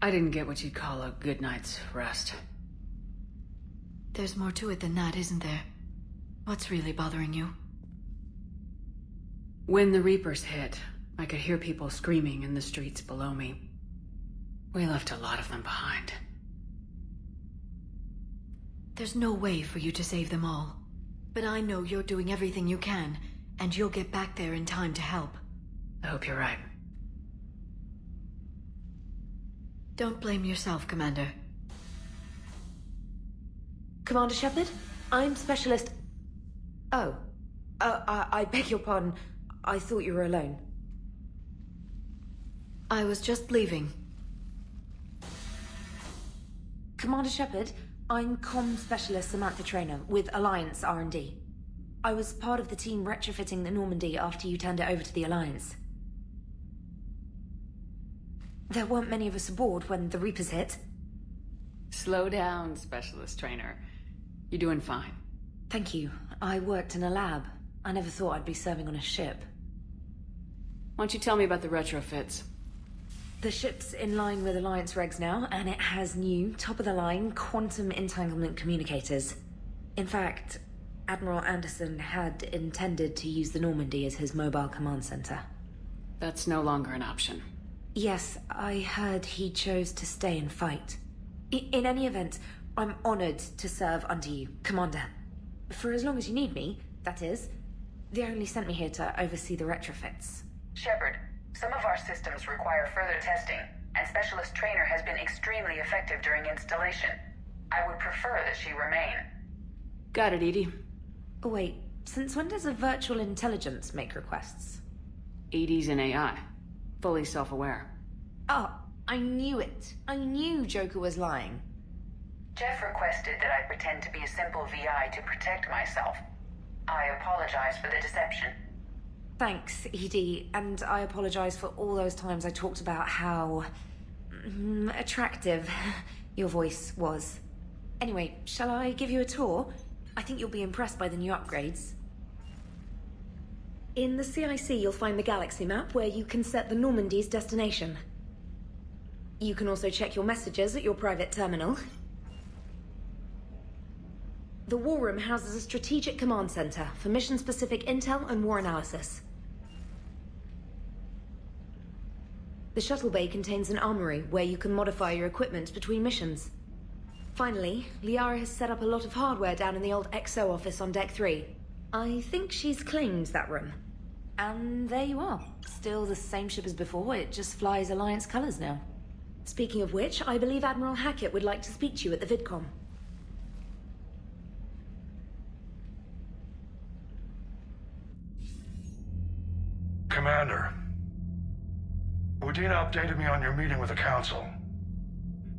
I didn't get what you'd call a good night's rest. There's more to it than that, isn't there? What's really bothering you? When the Reapers hit, I could hear people screaming in the streets below me. We left a lot of them behind. There's no way for you to save them all. But I know you're doing everything you can, and you'll get back there in time to help. I hope you're right. Don't blame yourself, Commander. Commander Shepard? I'm Specialist... Oh. I beg your pardon. I thought you were alone. I was just leaving. Commander Shepard, I'm Comm Specialist Samantha Traynor with Alliance R&D. I was part of the team retrofitting the Normandy after you turned it over to the Alliance. There weren't many of us aboard when the Reapers hit. Slow down, Specialist Trainer. You're doing fine. Thank you. I worked in a lab. I never thought I'd be serving on a ship. Why don't you tell me about the retrofits? The ship's in line with Alliance regs now, and it has new, top-of-the-line, quantum entanglement communicators. In fact, Admiral Anderson had intended to use the Normandy as his mobile command center. That's no longer an option. Yes, I heard he chose to stay and fight. In any event, I'm honored to serve under you, Commander. For as long as you need me, that is. They only sent me here to oversee the retrofits. Shepard, some of our systems require further testing, and Specialist Trainer has been extremely effective during installation. I would prefer that she remain. Got it, Edie. Oh, wait, since when does a virtual intelligence make requests? Edie's an AI. Fully self-aware. Oh, I knew it. I knew Joker was lying. Jeff requested that I pretend to be a simple VI to protect myself. I apologize for the deception. Thanks, Edie, and I apologize for all those times I talked about how... attractive your voice was. Anyway, shall I give you a tour? I think you'll be impressed by the new upgrades. In the CIC, you'll find the galaxy map where you can set the Normandy's destination. You can also check your messages at your private terminal. The War Room houses a strategic command center for mission-specific intel and war analysis. The shuttle bay contains an armory where you can modify your equipment between missions. Finally, Liara has set up a lot of hardware down in the old XO office on Deck 3. I think she's claimed that room. And there you are. Still the same ship as before, it just flies Alliance colors now. Speaking of which, I believe Admiral Hackett would like to speak to you at the VidCom. Commander, Udina updated me on your meeting with the Council.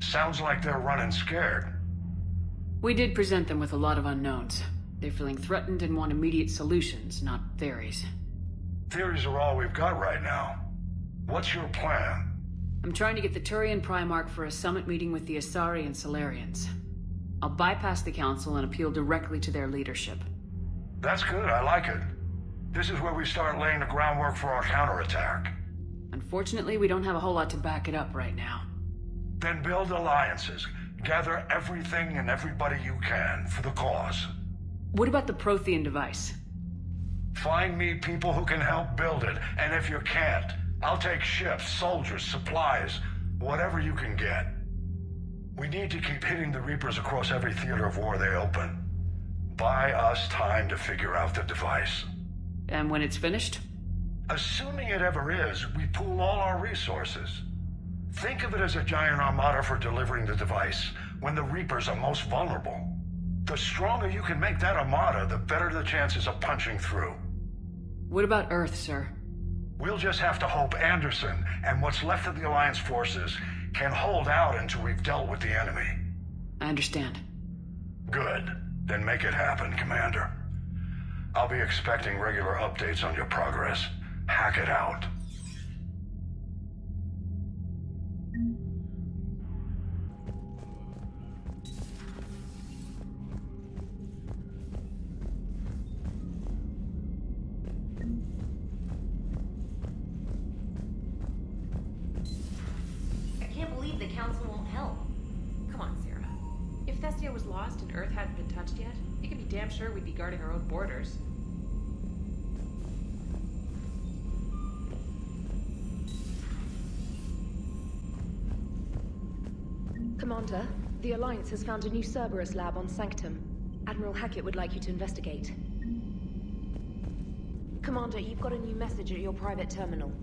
Sounds like they're running scared. We did present them with a lot of unknowns. They're feeling threatened and want immediate solutions, not theories. Theories are all we've got right now. What's your plan? I'm trying to get the Turian Primarch for a summit meeting with the Asari and Solarians. I'll bypass the Council and appeal directly to their leadership. That's good, I like it. This is where we start laying the groundwork for our counterattack. Unfortunately, we don't have a whole lot to back it up right now. Then build alliances. Gather everything and everybody you can for the cause. What about the Prothean device? Find me people who can help build it, and if you can't, I'll take ships, soldiers, supplies, whatever you can get. We need to keep hitting the Reapers across every theater of war they open. Buy us time to figure out the device. And when it's finished? Assuming it ever is, we pool all our resources. Think of it as a giant armada for delivering the device when the Reapers are most vulnerable. The stronger you can make that armada, the better the chances of punching through. What about Earth, sir? We'll just have to hope Anderson and what's left of the Alliance forces can hold out until we've dealt with the enemy. I understand. Good. Then make it happen, Commander. I'll be expecting regular updates on your progress. Hack it out. the Council won't help. Come on, Sarah. If Thestia was lost and Earth hadn't been touched yet, you can be damn sure we'd be guarding our own borders. Commander, the Alliance has found a new Cerberus lab on Sanctum. Admiral Hackett would like you to investigate. Commander, you've got a new message at your private terminal.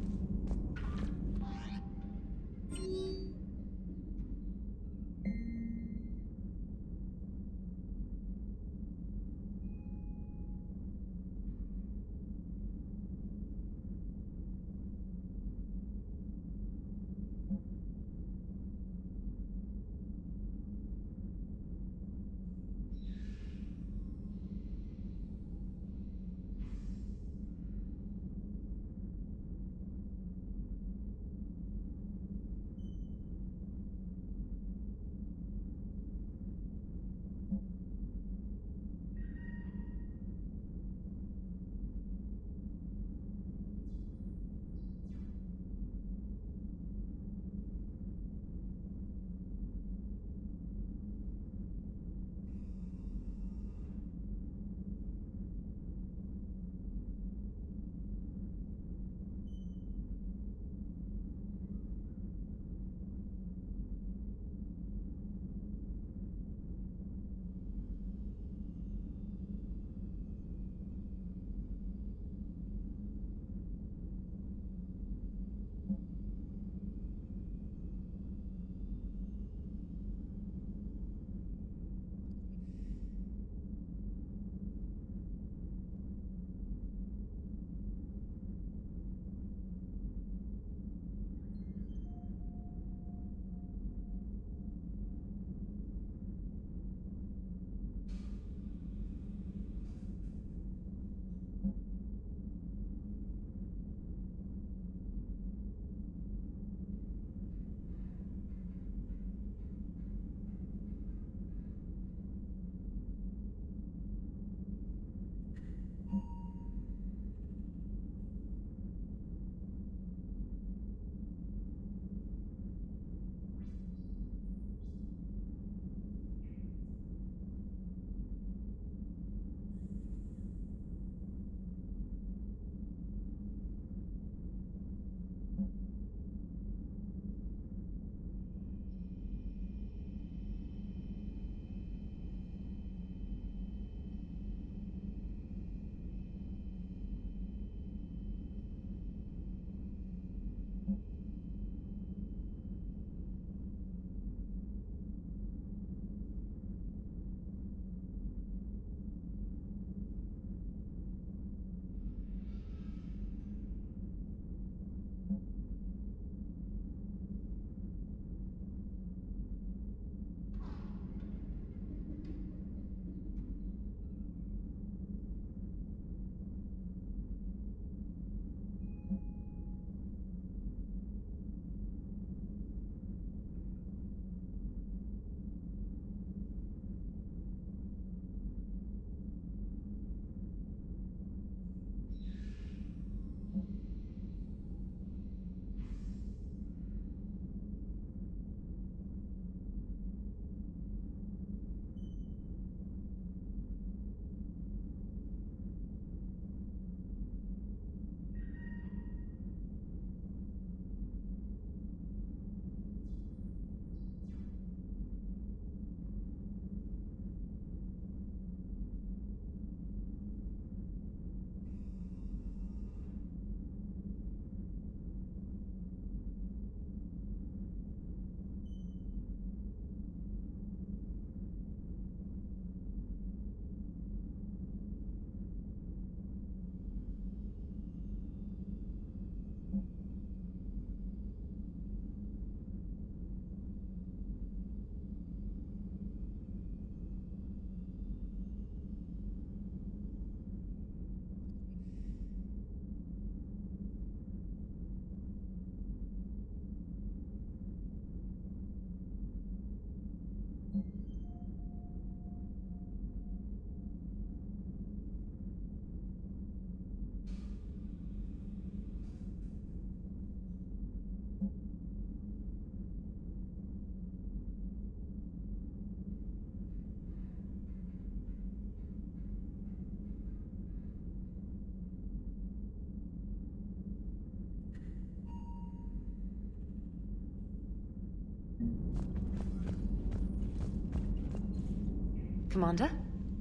Commander.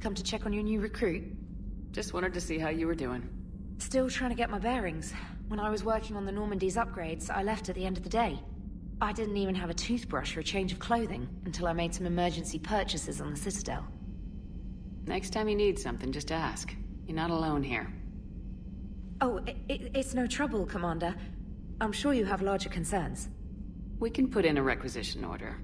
Come to check on your new recruit. Just wanted to see how you were doing. Still trying to get my bearings. When I was working on the Normandy's upgrades, I left at the end of the day. I didn't even have a toothbrush or a change of clothing until I made some emergency purchases on the Citadel. Next time you need something, just ask. You're not alone here. Oh, it's no trouble, Commander. I'm sure you have larger concerns. We can put in a requisition order.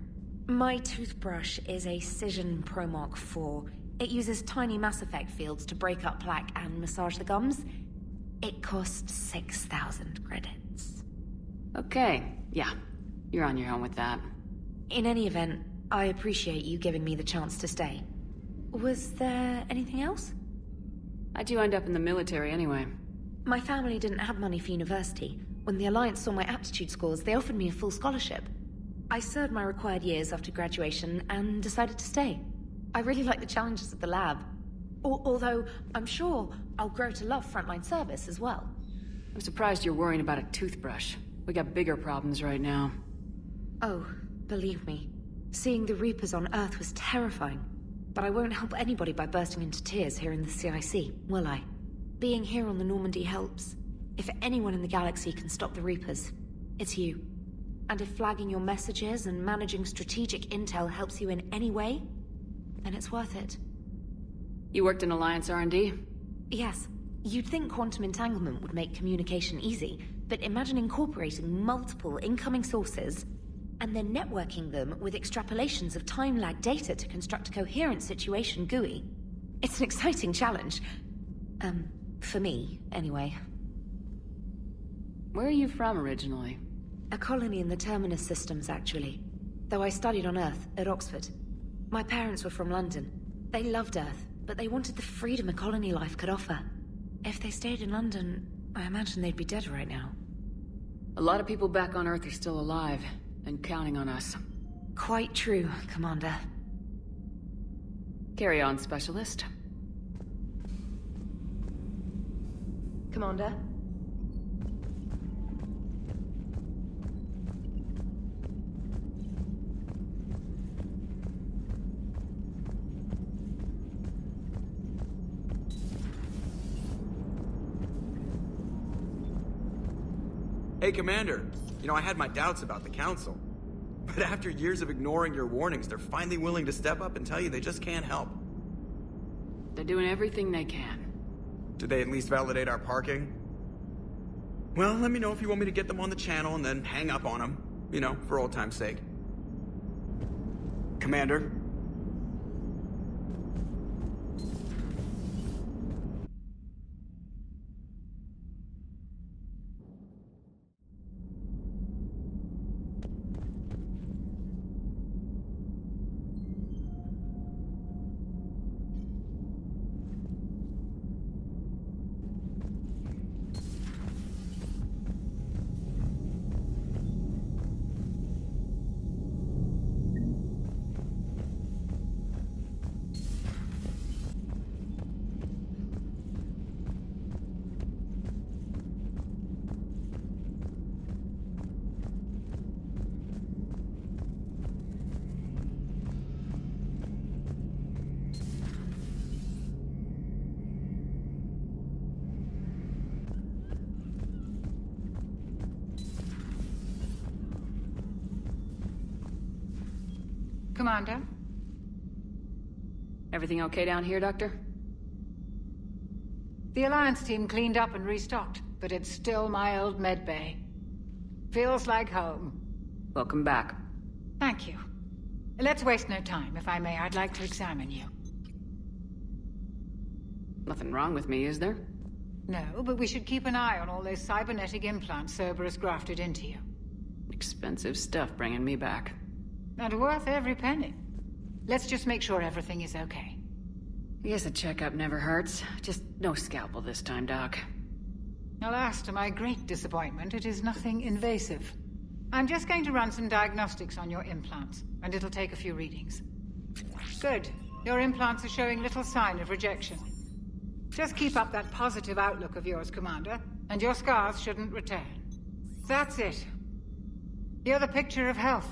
My toothbrush is a Cision Pro Mark IV. It uses tiny Mass Effect fields to break up plaque and massage the gums. It costs 6,000 credits. Okay, yeah. You're on your own with that. In any event, I appreciate you giving me the chance to stay. Was there anything else? How'd you end up in the military anyway? My family didn't have money for university. When the Alliance saw my aptitude scores, they offered me a full scholarship. I served my required years after graduation and decided to stay. I really like the challenges of the lab. Although, I'm sure I'll grow to love frontline service as well. I'm surprised you're worrying about a toothbrush. We got bigger problems right now. Oh, believe me. Seeing the Reapers on Earth was terrifying. But I won't help anybody by bursting into tears here in the CIC, will I? Being here on the Normandy helps. If anyone in the galaxy can stop the Reapers, it's you. And if flagging your messages and managing strategic intel helps you in any way, then it's worth it. You worked in Alliance R&D? Yes. You'd think quantum entanglement would make communication easy, but imagine incorporating multiple incoming sources and then networking them with extrapolations of time-lag data to construct a coherent situation GUI. It's an exciting challenge. For me, anyway. Where are you from originally? A colony in the Terminus systems, actually. Though I studied on Earth, at Oxford. My parents were from London. They loved Earth, but they wanted the freedom a colony life could offer. If they stayed in London, I imagine they'd be dead right now. A lot of people back on Earth are still alive, and counting on us. Quite true, Commander. Carry on, Specialist. Commander? Hey, Commander. You know, I had my doubts about the Council. But after years of ignoring your warnings, they're finally willing to step up and tell you they just can't help. They're doing everything they can. Did they at least validate our parking? Well, let me know if you want me to get them on the channel and then hang up on them. You know, for old time's sake. Commander? Commander? Everything okay down here, Doctor? The Alliance team cleaned up and restocked, but it's still my old medbay. Feels like home. Welcome back. Thank you. Let's waste no time. If I may, I'd like to examine you. Nothing wrong with me, is there? No, but we should keep an eye on all those cybernetic implants Cerberus grafted into you. Expensive stuff bringing me back. And worth every penny. Let's just make sure everything is okay. I guess a checkup never hurts. Just no scalpel this time, Doc. Alas, to my great disappointment, it is nothing invasive. I'm just going to run some diagnostics on your implants, and it'll take a few readings. Good. Your implants are showing little sign of rejection. Just keep up that positive outlook of yours, Commander, and your scars shouldn't return. That's it. You're the picture of health.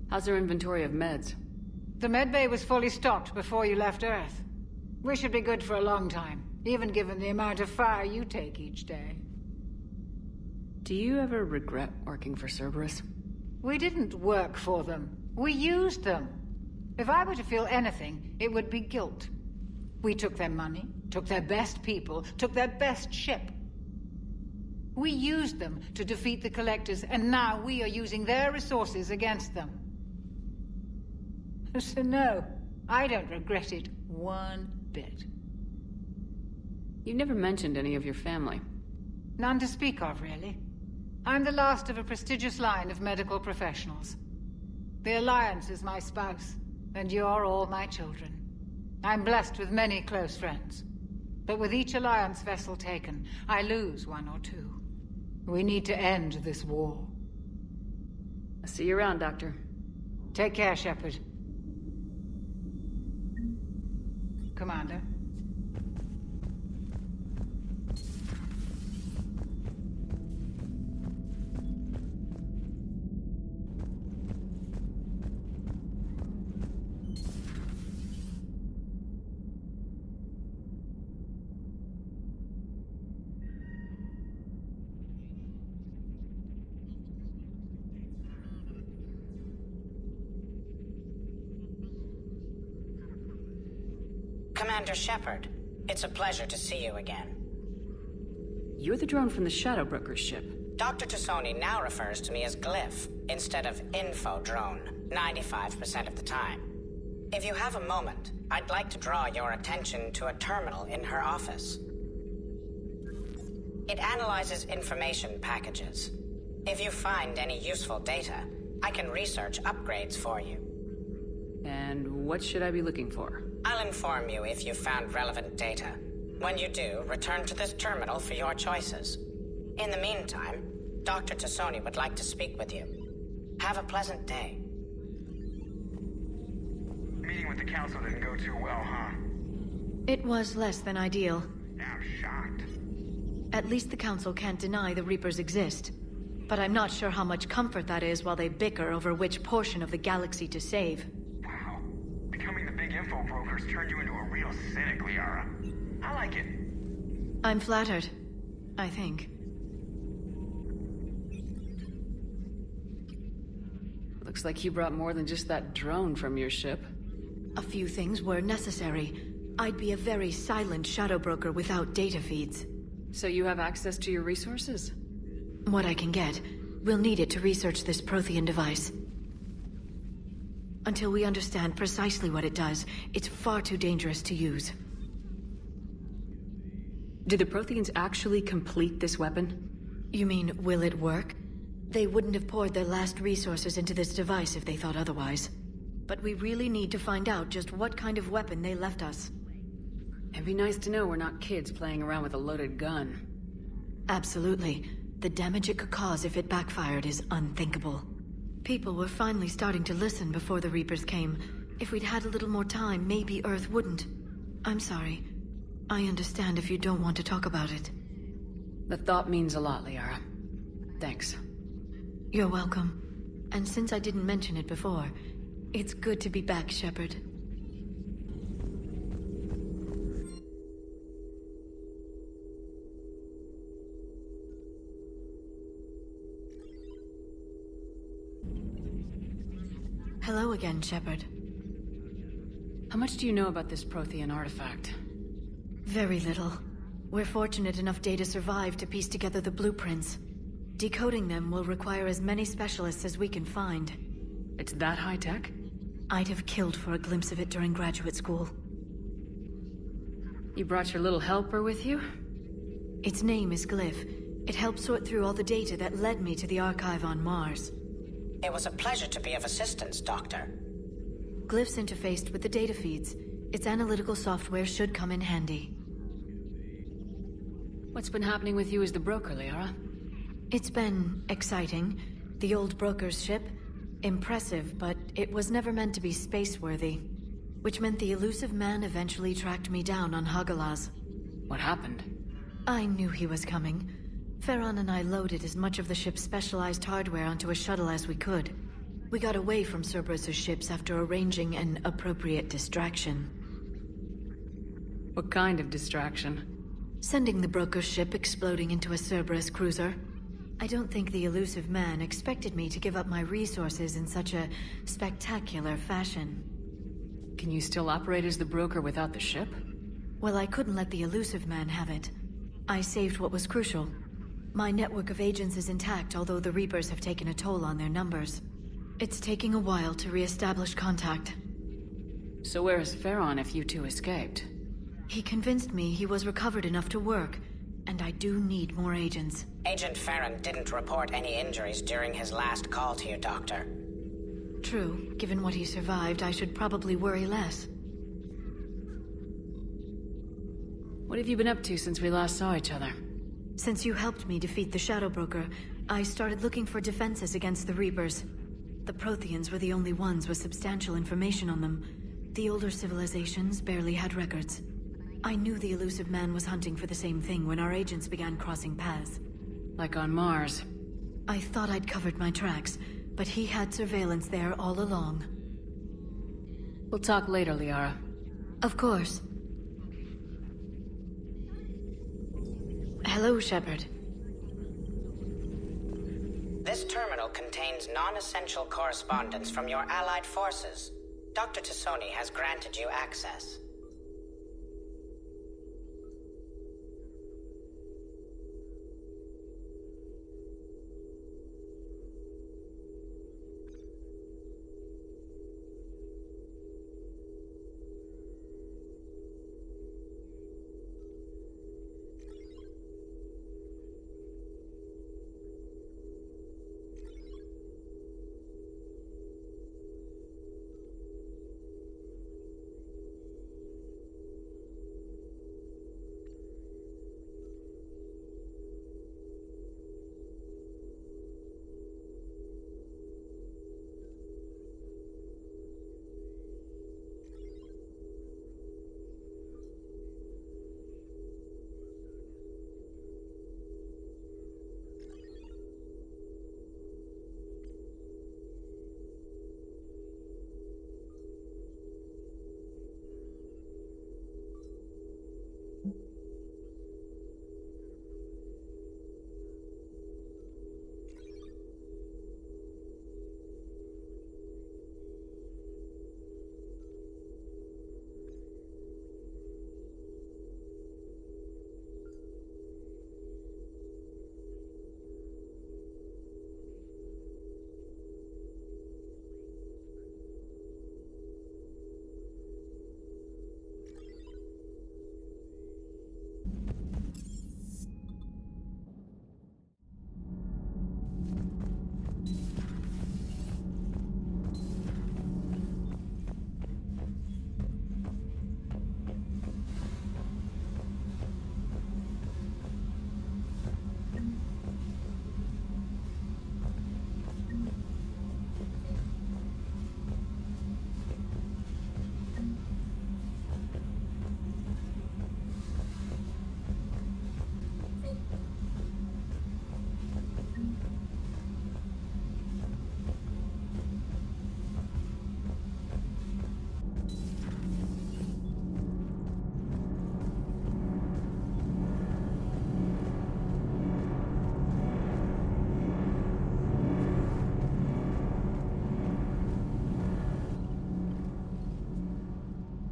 How's their inventory of meds? The medbay was fully stocked before you left Earth. We should be good for a long time, even given the amount of fire you take each day. Do you ever regret working for Cerberus? We didn't work for them. We used them. If I were to feel anything, it would be guilt. We took their money, took their best people, took their best ship. We used them to defeat the Collectors, and now we are using their resources against them. So no, I don't regret it one bit. You never mentioned any of your family. None to speak of, really. I'm the last of a prestigious line of medical professionals. The Alliance is my spouse, and you're all my children. I'm blessed with many close friends. But with each Alliance vessel taken, I lose one or two. We need to end this war. I'll see you around, Doctor. Take care, Shepard. Commander. Commander Shepard, it's a pleasure to see you again. You're the drone from the Shadow Broker's ship. Dr. Tassoni now refers to me as Glyph, instead of Info Drone, 95% of the time. If you have a moment, I'd like to draw your attention to a terminal in her office. It analyzes information packages. If you find any useful data, I can research upgrades for you. And what should I be looking for? I'll inform you if you've found relevant data. When you do, return to this terminal for your choices. In the meantime, Dr. Tassoni would like to speak with you. Have a pleasant day. Meeting with the Council didn't go too well, huh? It was less than ideal. I'm shocked. At least the Council can't deny the Reapers exist. But I'm not sure how much comfort that is while they bicker over which portion of the galaxy to save. Wow. Becoming the big info brokers turned you into a real cynic, Liara. I like it. I'm flattered. I think. Looks like you brought more than just that drone from your ship. A few things were necessary. I'd be a very silent shadow broker without data feeds. So you have access to your resources? What I can get. We'll need it to research this Prothean device. Until we understand precisely what it does, it's far too dangerous to use. Did the Protheans actually complete this weapon? You mean, will it work? They wouldn't have poured their last resources into this device if they thought otherwise. But we really need to find out just what kind of weapon they left us. It'd be nice to know we're not kids playing around with a loaded gun. Absolutely. The damage it could cause if it backfired is unthinkable. People were finally starting to listen before the Reapers came. If we'd had a little more time, maybe Earth wouldn't. I'm sorry. I understand if you don't want to talk about it. The thought means a lot, Liara. Thanks. You're welcome. And since I didn't mention it before, it's good to be back, Shepard. Hello again, Shepard. How much do you know about this Prothean artifact? Very little. We're fortunate enough Data survived to piece together the blueprints. Decoding them will require as many specialists as we can find. It's that high-tech? I'd have killed for a glimpse of it during graduate school. You brought your little helper with you? Its name is Glyph. It helped sort through all the data that led me to the archive on Mars. It was a pleasure to be of assistance, Doctor. Glyph's interfaced with the data feeds. Its analytical software should come in handy. What's been happening with you as the broker, Liara? It's been exciting. The old broker's ship. Impressive, but it was never meant to be space-worthy. Which meant the elusive man eventually tracked me down on Hagalaz. What happened? I knew he was coming. Farron and I loaded as much of the ship's specialized hardware onto a shuttle as we could. We got away from Cerberus' ships after arranging an appropriate distraction. What kind of distraction? Sending the broker's ship exploding into a Cerberus cruiser. I don't think the elusive man expected me to give up my resources in such a spectacular fashion. Can you still operate as the broker without the ship? Well, I couldn't let the elusive man have it. I saved what was crucial. My network of agents is intact, although the Reapers have taken a toll on their numbers. It's taking a while to re-establish contact. So where is Farron if you two escaped? He convinced me he was recovered enough to work, and I do need more agents. Agent Farron didn't report any injuries during his last call to you, Doctor. True. Given what he survived, I should probably worry less. What have you been up to since we last saw each other? Since you helped me defeat the Shadow Broker, I started looking for defenses against the Reapers. The Protheans were the only ones with substantial information on them. The older civilizations barely had records. I knew the elusive man was hunting for the same thing when our agents began crossing paths. Like on Mars. I thought I'd covered my tracks, but he had surveillance there all along. We'll talk later, Liara. Of course. Hello, Shepard. This terminal contains non-essential correspondence from your allied forces. Dr. Tassoni has granted you access.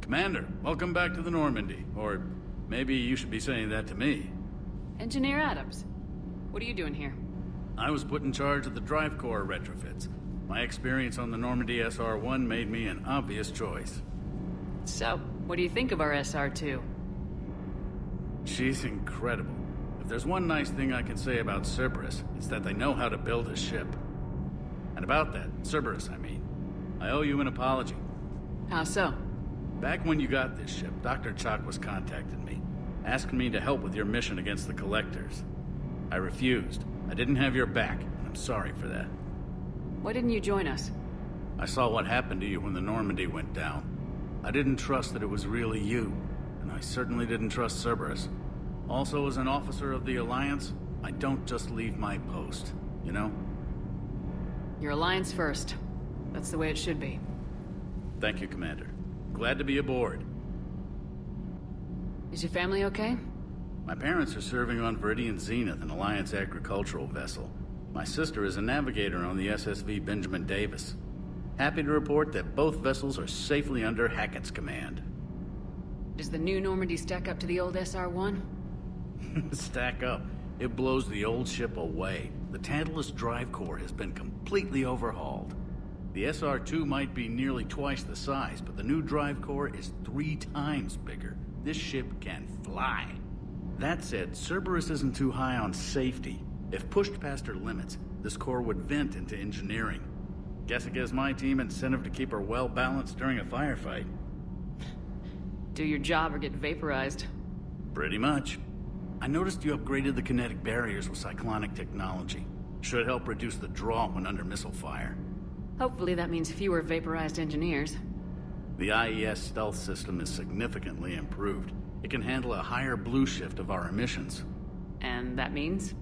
Commander, welcome back to the Normandy. Or maybe you should be saying that to me. Engineer Adams, what are you doing here? I was put in charge of the drive core retrofits. My experience on the Normandy SR-1 made me an obvious choice. So, what do you think of our SR-2? She's incredible. If there's one nice thing I can say about Cerberus, it's that they know how to build a ship. And about that, Cerberus, I mean, I owe you an apology. How so? Back when you got this ship, Dr. Chalk was contacting me, asking me to help with your mission against the Collectors. I refused. I didn't have your back, and I'm sorry for that. Why didn't you join us? I saw what happened to you when the Normandy went down. I didn't trust that it was really you, and I certainly didn't trust Cerberus. Also, as an officer of the Alliance, I don't just leave my post, you know? Your Alliance first. That's the way it should be. Thank you, Commander. Glad to be aboard. Is your family okay? My parents are serving on Viridian Zenith, an Alliance agricultural vessel. My sister is a navigator on the SSV Benjamin Davis. Happy to report that both vessels are safely under Hackett's command. Does the new Normandy stack up to the old SR-1? Stack up. It blows the old ship away. The Tantalus drive core has been completely overhauled. The SR-2 might be nearly twice the size, but the new drive core is 3 times bigger. This ship can fly. That said, Cerberus isn't too high on safety. If pushed past her limits, this core would vent into engineering. Guess it gives my team incentive to keep her well balanced during a firefight. Do your job or get vaporized. Pretty much. I noticed you upgraded the kinetic barriers with cyclonic technology. Should help reduce the draw when under missile fire. Hopefully that means fewer vaporized engineers. The IES stealth system is significantly improved. It can handle a higher blue shift of our emissions. And that means?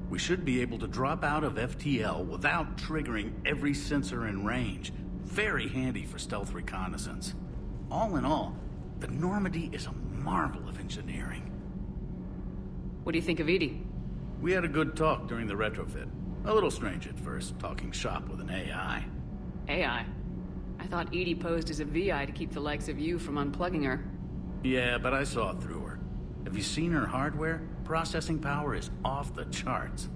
We should be able to drop out of FTL without triggering every sensor in range. Very handy for stealth reconnaissance. All in all, the Normandy is a marvel of engineering. What do you think of Edie? We had a good talk during the retrofit. A little strange at first, talking shop with an AI. AI? I thought Edie posed as a VI to keep the likes of you from unplugging her. Yeah, but I saw through her. Have you seen her hardware? Processing power is off the charts.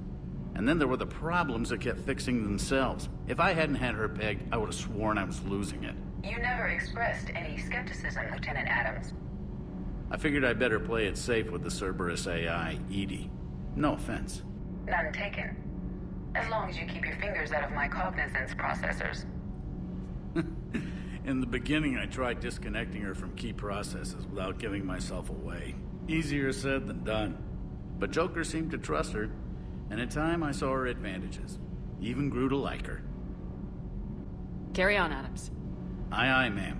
And then there were the problems that kept fixing themselves. If I hadn't had her pegged, I would have sworn I was losing it. You never expressed any skepticism, Lieutenant Adams. I figured I'd better play it safe with the Cerberus AI, Edie. No offense. None taken. As long as you keep your fingers out of my cognizance processors. In the beginning, I tried disconnecting her from key processes without giving myself away. Easier said than done. But Joker seemed to trust her, and in time I saw her advantages. Even grew to like her. Carry on, Adams. Aye, aye, ma'am.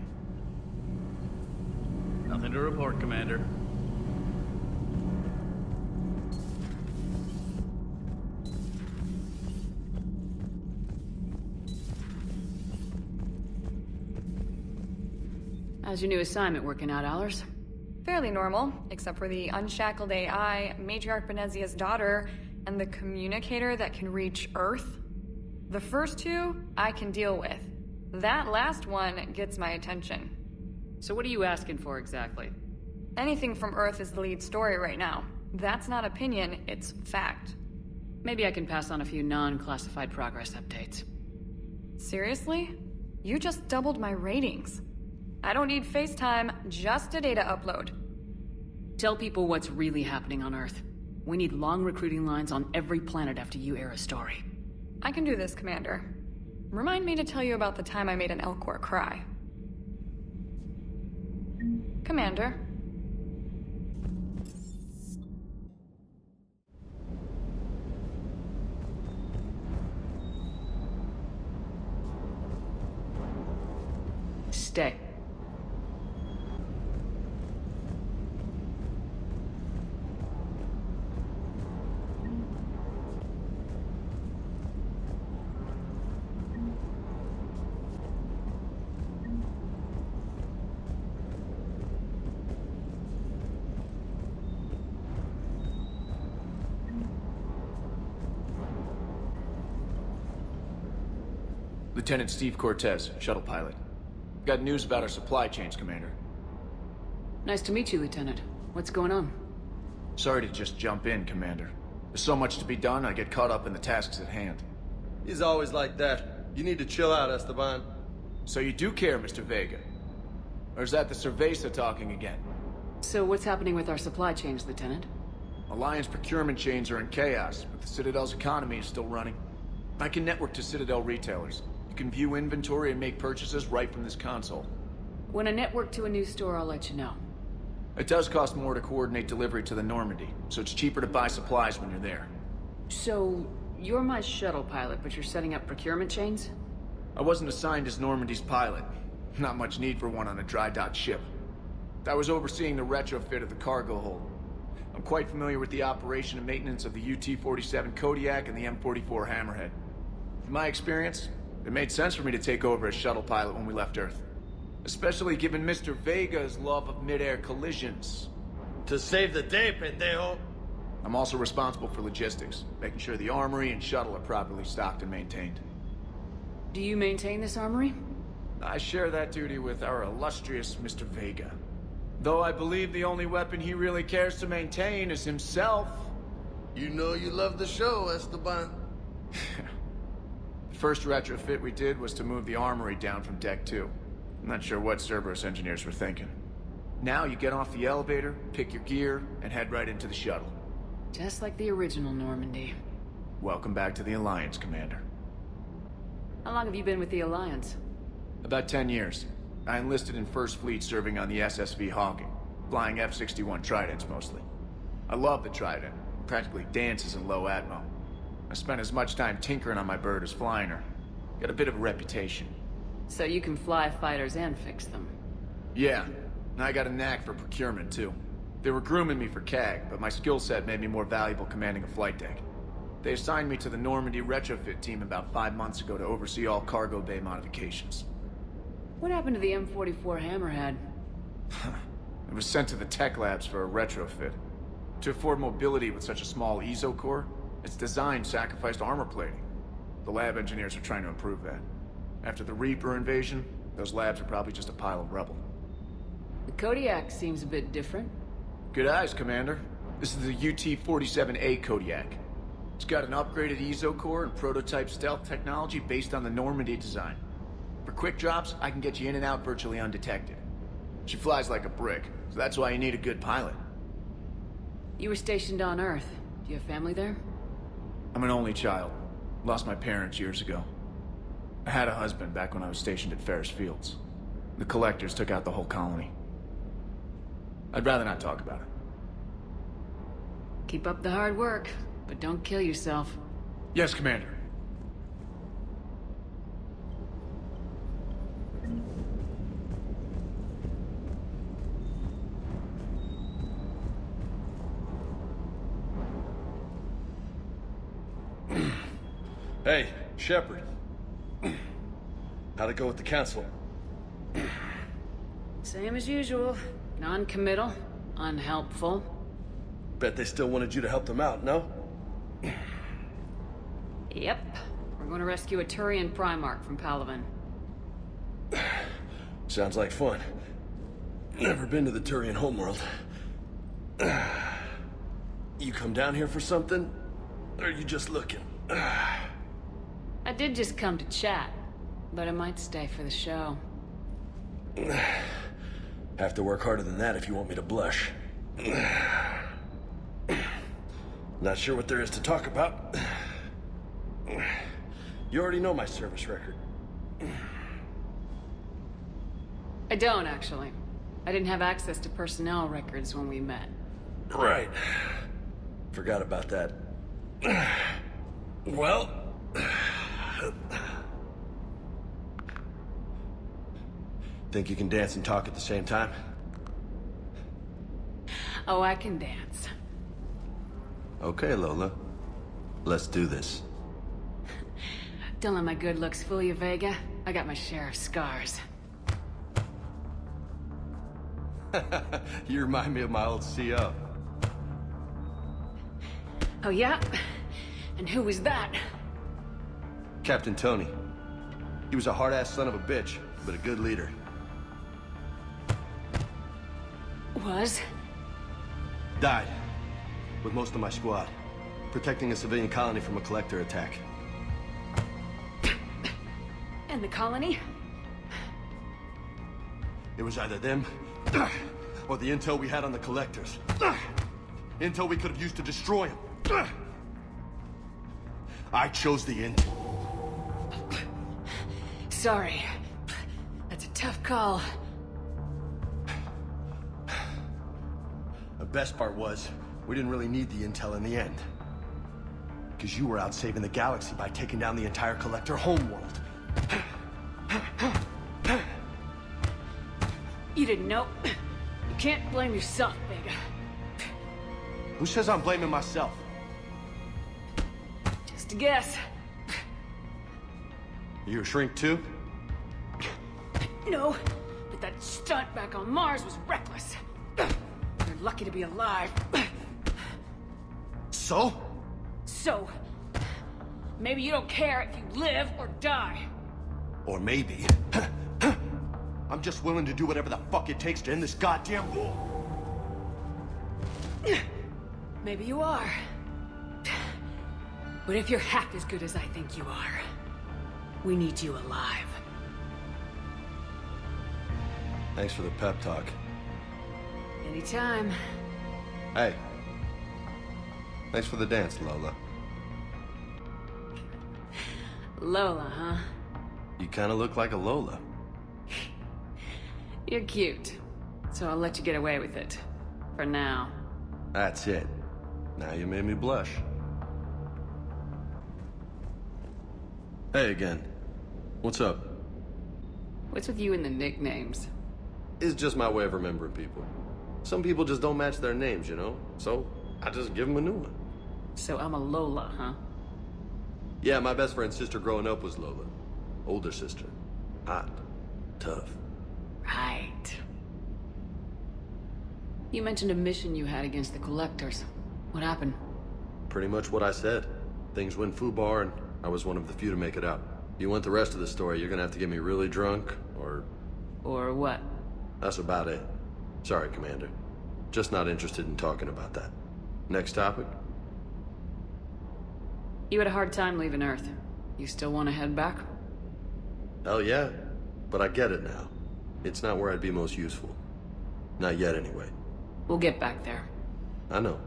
Nothing to report, Commander. How's your new assignment working out, Allers? Fairly normal, except for the unshackled AI, Matriarch Benezia's daughter, and the communicator that can reach Earth. The first two, I can deal with. That last one gets my attention. So what are you asking for exactly? Anything from Earth is the lead story right now. That's not opinion, it's fact. Maybe I can pass on a few non-classified progress updates. Seriously? You just doubled my ratings. I don't need FaceTime, just a data upload. Tell people what's really happening on Earth. We need long recruiting lines on every planet after you air a story. I can do this, Commander. Remind me to tell you about the time I made an Elcor cry. Commander. Stay. Lieutenant Steve Cortez, shuttle pilot. Got news about our supply chains, Commander. Nice to meet you, Lieutenant. What's going on? Sorry to just jump in, Commander. There's so much to be done, I get caught up in the tasks at hand. He's always like that. You need to chill out, Esteban. So you do care, Mr. Vega? Or is that the Cerveza talking again? So what's happening with our supply chains, Lieutenant? Alliance procurement chains are in chaos, but the Citadel's economy is still running. I can network to Citadel retailers. You can view inventory and make purchases right from this console. When I network to a new store, I'll let you know. It does cost more to coordinate delivery to the Normandy, so it's cheaper to buy supplies when you're there. So, you're my shuttle pilot, but you're setting up procurement chains? I wasn't assigned as Normandy's pilot. Not much need for one on a dry dock ship. I was overseeing the retrofit of the cargo hold. I'm quite familiar with the operation and maintenance of the UT-47 Kodiak and the M44 Hammerhead. In my experience, It made sense for me to take over as shuttle pilot when we left Earth. Especially given Mr. Vega's love of mid-air collisions. To save the day, pendejo. I'm also responsible for logistics, making sure the armory and shuttle are properly stocked and maintained. Do you maintain this armory? I share that duty with our illustrious Mr. Vega. Though I believe the only weapon he really cares to maintain is himself. You know you love the show, Esteban. The first retrofit we did was to move the armory down from Deck 2. I'm not sure what Cerberus engineers were thinking. Now you get off the elevator, pick your gear, and head right into the shuttle. Just like the original Normandy. Welcome back to the Alliance, Commander. How long have you been with the Alliance? About 10 years. I enlisted in First Fleet serving on the SSV Hawking, flying F-61 Tridents mostly. I love the Trident. It practically dances in low atmo. I spent as much time tinkering on my bird as flying her. Got a bit of a reputation. So you can fly fighters and fix them? Yeah, and I got a knack for procurement too. They were grooming me for CAG, but my skill set made me more valuable commanding a flight deck. They assigned me to the Normandy retrofit team about 5 months ago to oversee all cargo bay modifications. What happened to the M44 Hammerhead? It was sent to the tech labs for a retrofit. To afford mobility with such a small ESO core, its design sacrificed armor plating. The lab engineers are trying to improve that. After the Reaper invasion, those labs are probably just a pile of rubble. The Kodiak seems a bit different. Good eyes, Commander. This is the UT-47A Kodiak. It's got an upgraded ESO core and prototype stealth technology based on the Normandy design. For quick drops, I can get you in and out virtually undetected. She flies like a brick, so that's why you need a good pilot. You were stationed on Earth. Do you have family there? I'm an only child. Lost my parents years ago. I had a husband back when I was stationed at Ferris Fields. The Collectors took out the whole colony. I'd rather not talk about it. Keep up the hard work, but don't kill yourself. Yes, Commander. Hey, Shepard. How'd it go with the Council? Same as usual. Non-committal, unhelpful. Bet they still wanted you to help them out, no? Yep. We're going to rescue a Turian Primarch from Palaven. Sounds like fun. Never been to the Turian homeworld. You come down here for something? Or are you just looking? I did just come to chat, but I might stay for the show. Have to work harder than that if you want me to blush. Not sure what there is to talk about. You already know my service record. I don't, actually. I didn't have access to personnel records when we met. Right. Forgot about that. Well... Think you can dance and talk at the same time? Oh, I can dance. Okay, Lola. Let's do this. Don't let my good looks fool you, Vega. I got my share of scars. You remind me of my old CO. Oh, yeah? And who was that? Captain Tony. He was a hard-ass son of a bitch, but a good leader. Was? Died. With most of my squad. Protecting a civilian colony from a collector attack. And the colony? It was either them, or the intel we had on the collectors. Intel we could have used to destroy them. I chose the intel. Sorry. That's a tough call. The best part was, we didn't really need the intel in the end. Because you were out saving the galaxy by taking down the entire collector homeworld. You didn't know. You can't blame yourself, Vega. Who says I'm blaming myself? Just a guess. You a shrink too? No, but that stunt back on Mars was reckless. You're lucky to be alive. So? So, maybe you don't care if you live or die. Or maybe... I'm just willing to do whatever the fuck it takes to end this goddamn war. Maybe you are. But if you're half as good as I think you are, we need you alive. Thanks for the pep talk. Anytime. Hey. Thanks for the dance, Lola. Lola, huh? You kinda look like a Lola. You're cute. So I'll let you get away with it. For now. That's it. Now you made me blush. Hey again. What's up? What's with you and the nicknames? It's just my way of remembering people. Some people just don't match their names, you know? So, I just give them a new one. So I'm a Lola, huh? Yeah, my best friend's sister growing up was Lola. Older sister. Hot. Tough. Right. You mentioned a mission you had against the Collectors. What happened? Pretty much what I said. Things went foobar, and I was one of the few to make it out. You want the rest of the story, you're gonna have to get me really drunk, or... Or what? That's about it. Sorry, Commander. Just not interested in talking about that. Next topic? You had a hard time leaving Earth. You still want to head back? Hell yeah. But I get it now. It's not where I'd be most useful. Not yet, anyway. We'll get back there. I know.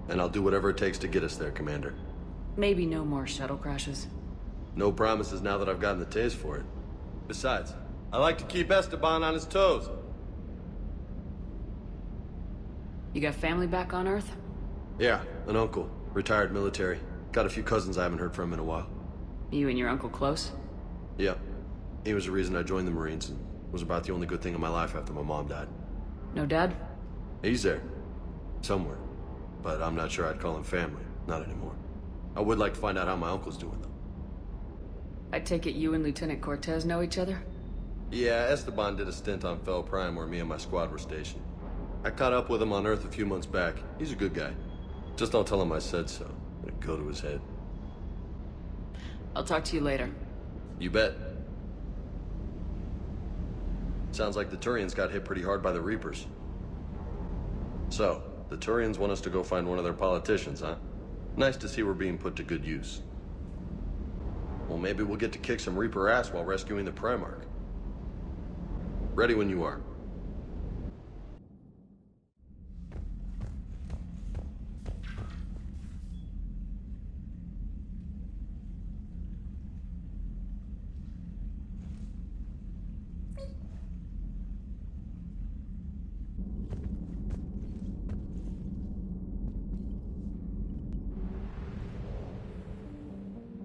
And I'll do whatever it takes to get us there, Commander. Maybe no more shuttle crashes. No promises now that I've gotten the taste for it. Besides, I like to keep Esteban on his toes. You got family back on Earth? Yeah, an uncle. Retired military. Got a few cousins I haven't heard from in a while. You and your uncle close? Yeah. He was the reason I joined the Marines and was about the only good thing in my life after my mom died. No dad? He's there. Somewhere. But I'm not sure I'd call him family. Not anymore. I would like to find out how my uncle's doing, though. I take it you and Lieutenant Cortez know each other? Yeah, Esteban did a stint on Fel Prime where me and my squad were stationed. I caught up with him on Earth a few months back. He's a good guy. Just don't tell him I said so. It'd go to his head. I'll talk to you later. You bet. Sounds like the Turians got hit pretty hard by the Reapers. So, the Turians want us to go find one of their politicians, huh? Nice to see we're being put to good use. Well, maybe we'll get to kick some Reaper ass while rescuing the Primarch. Ready when you are.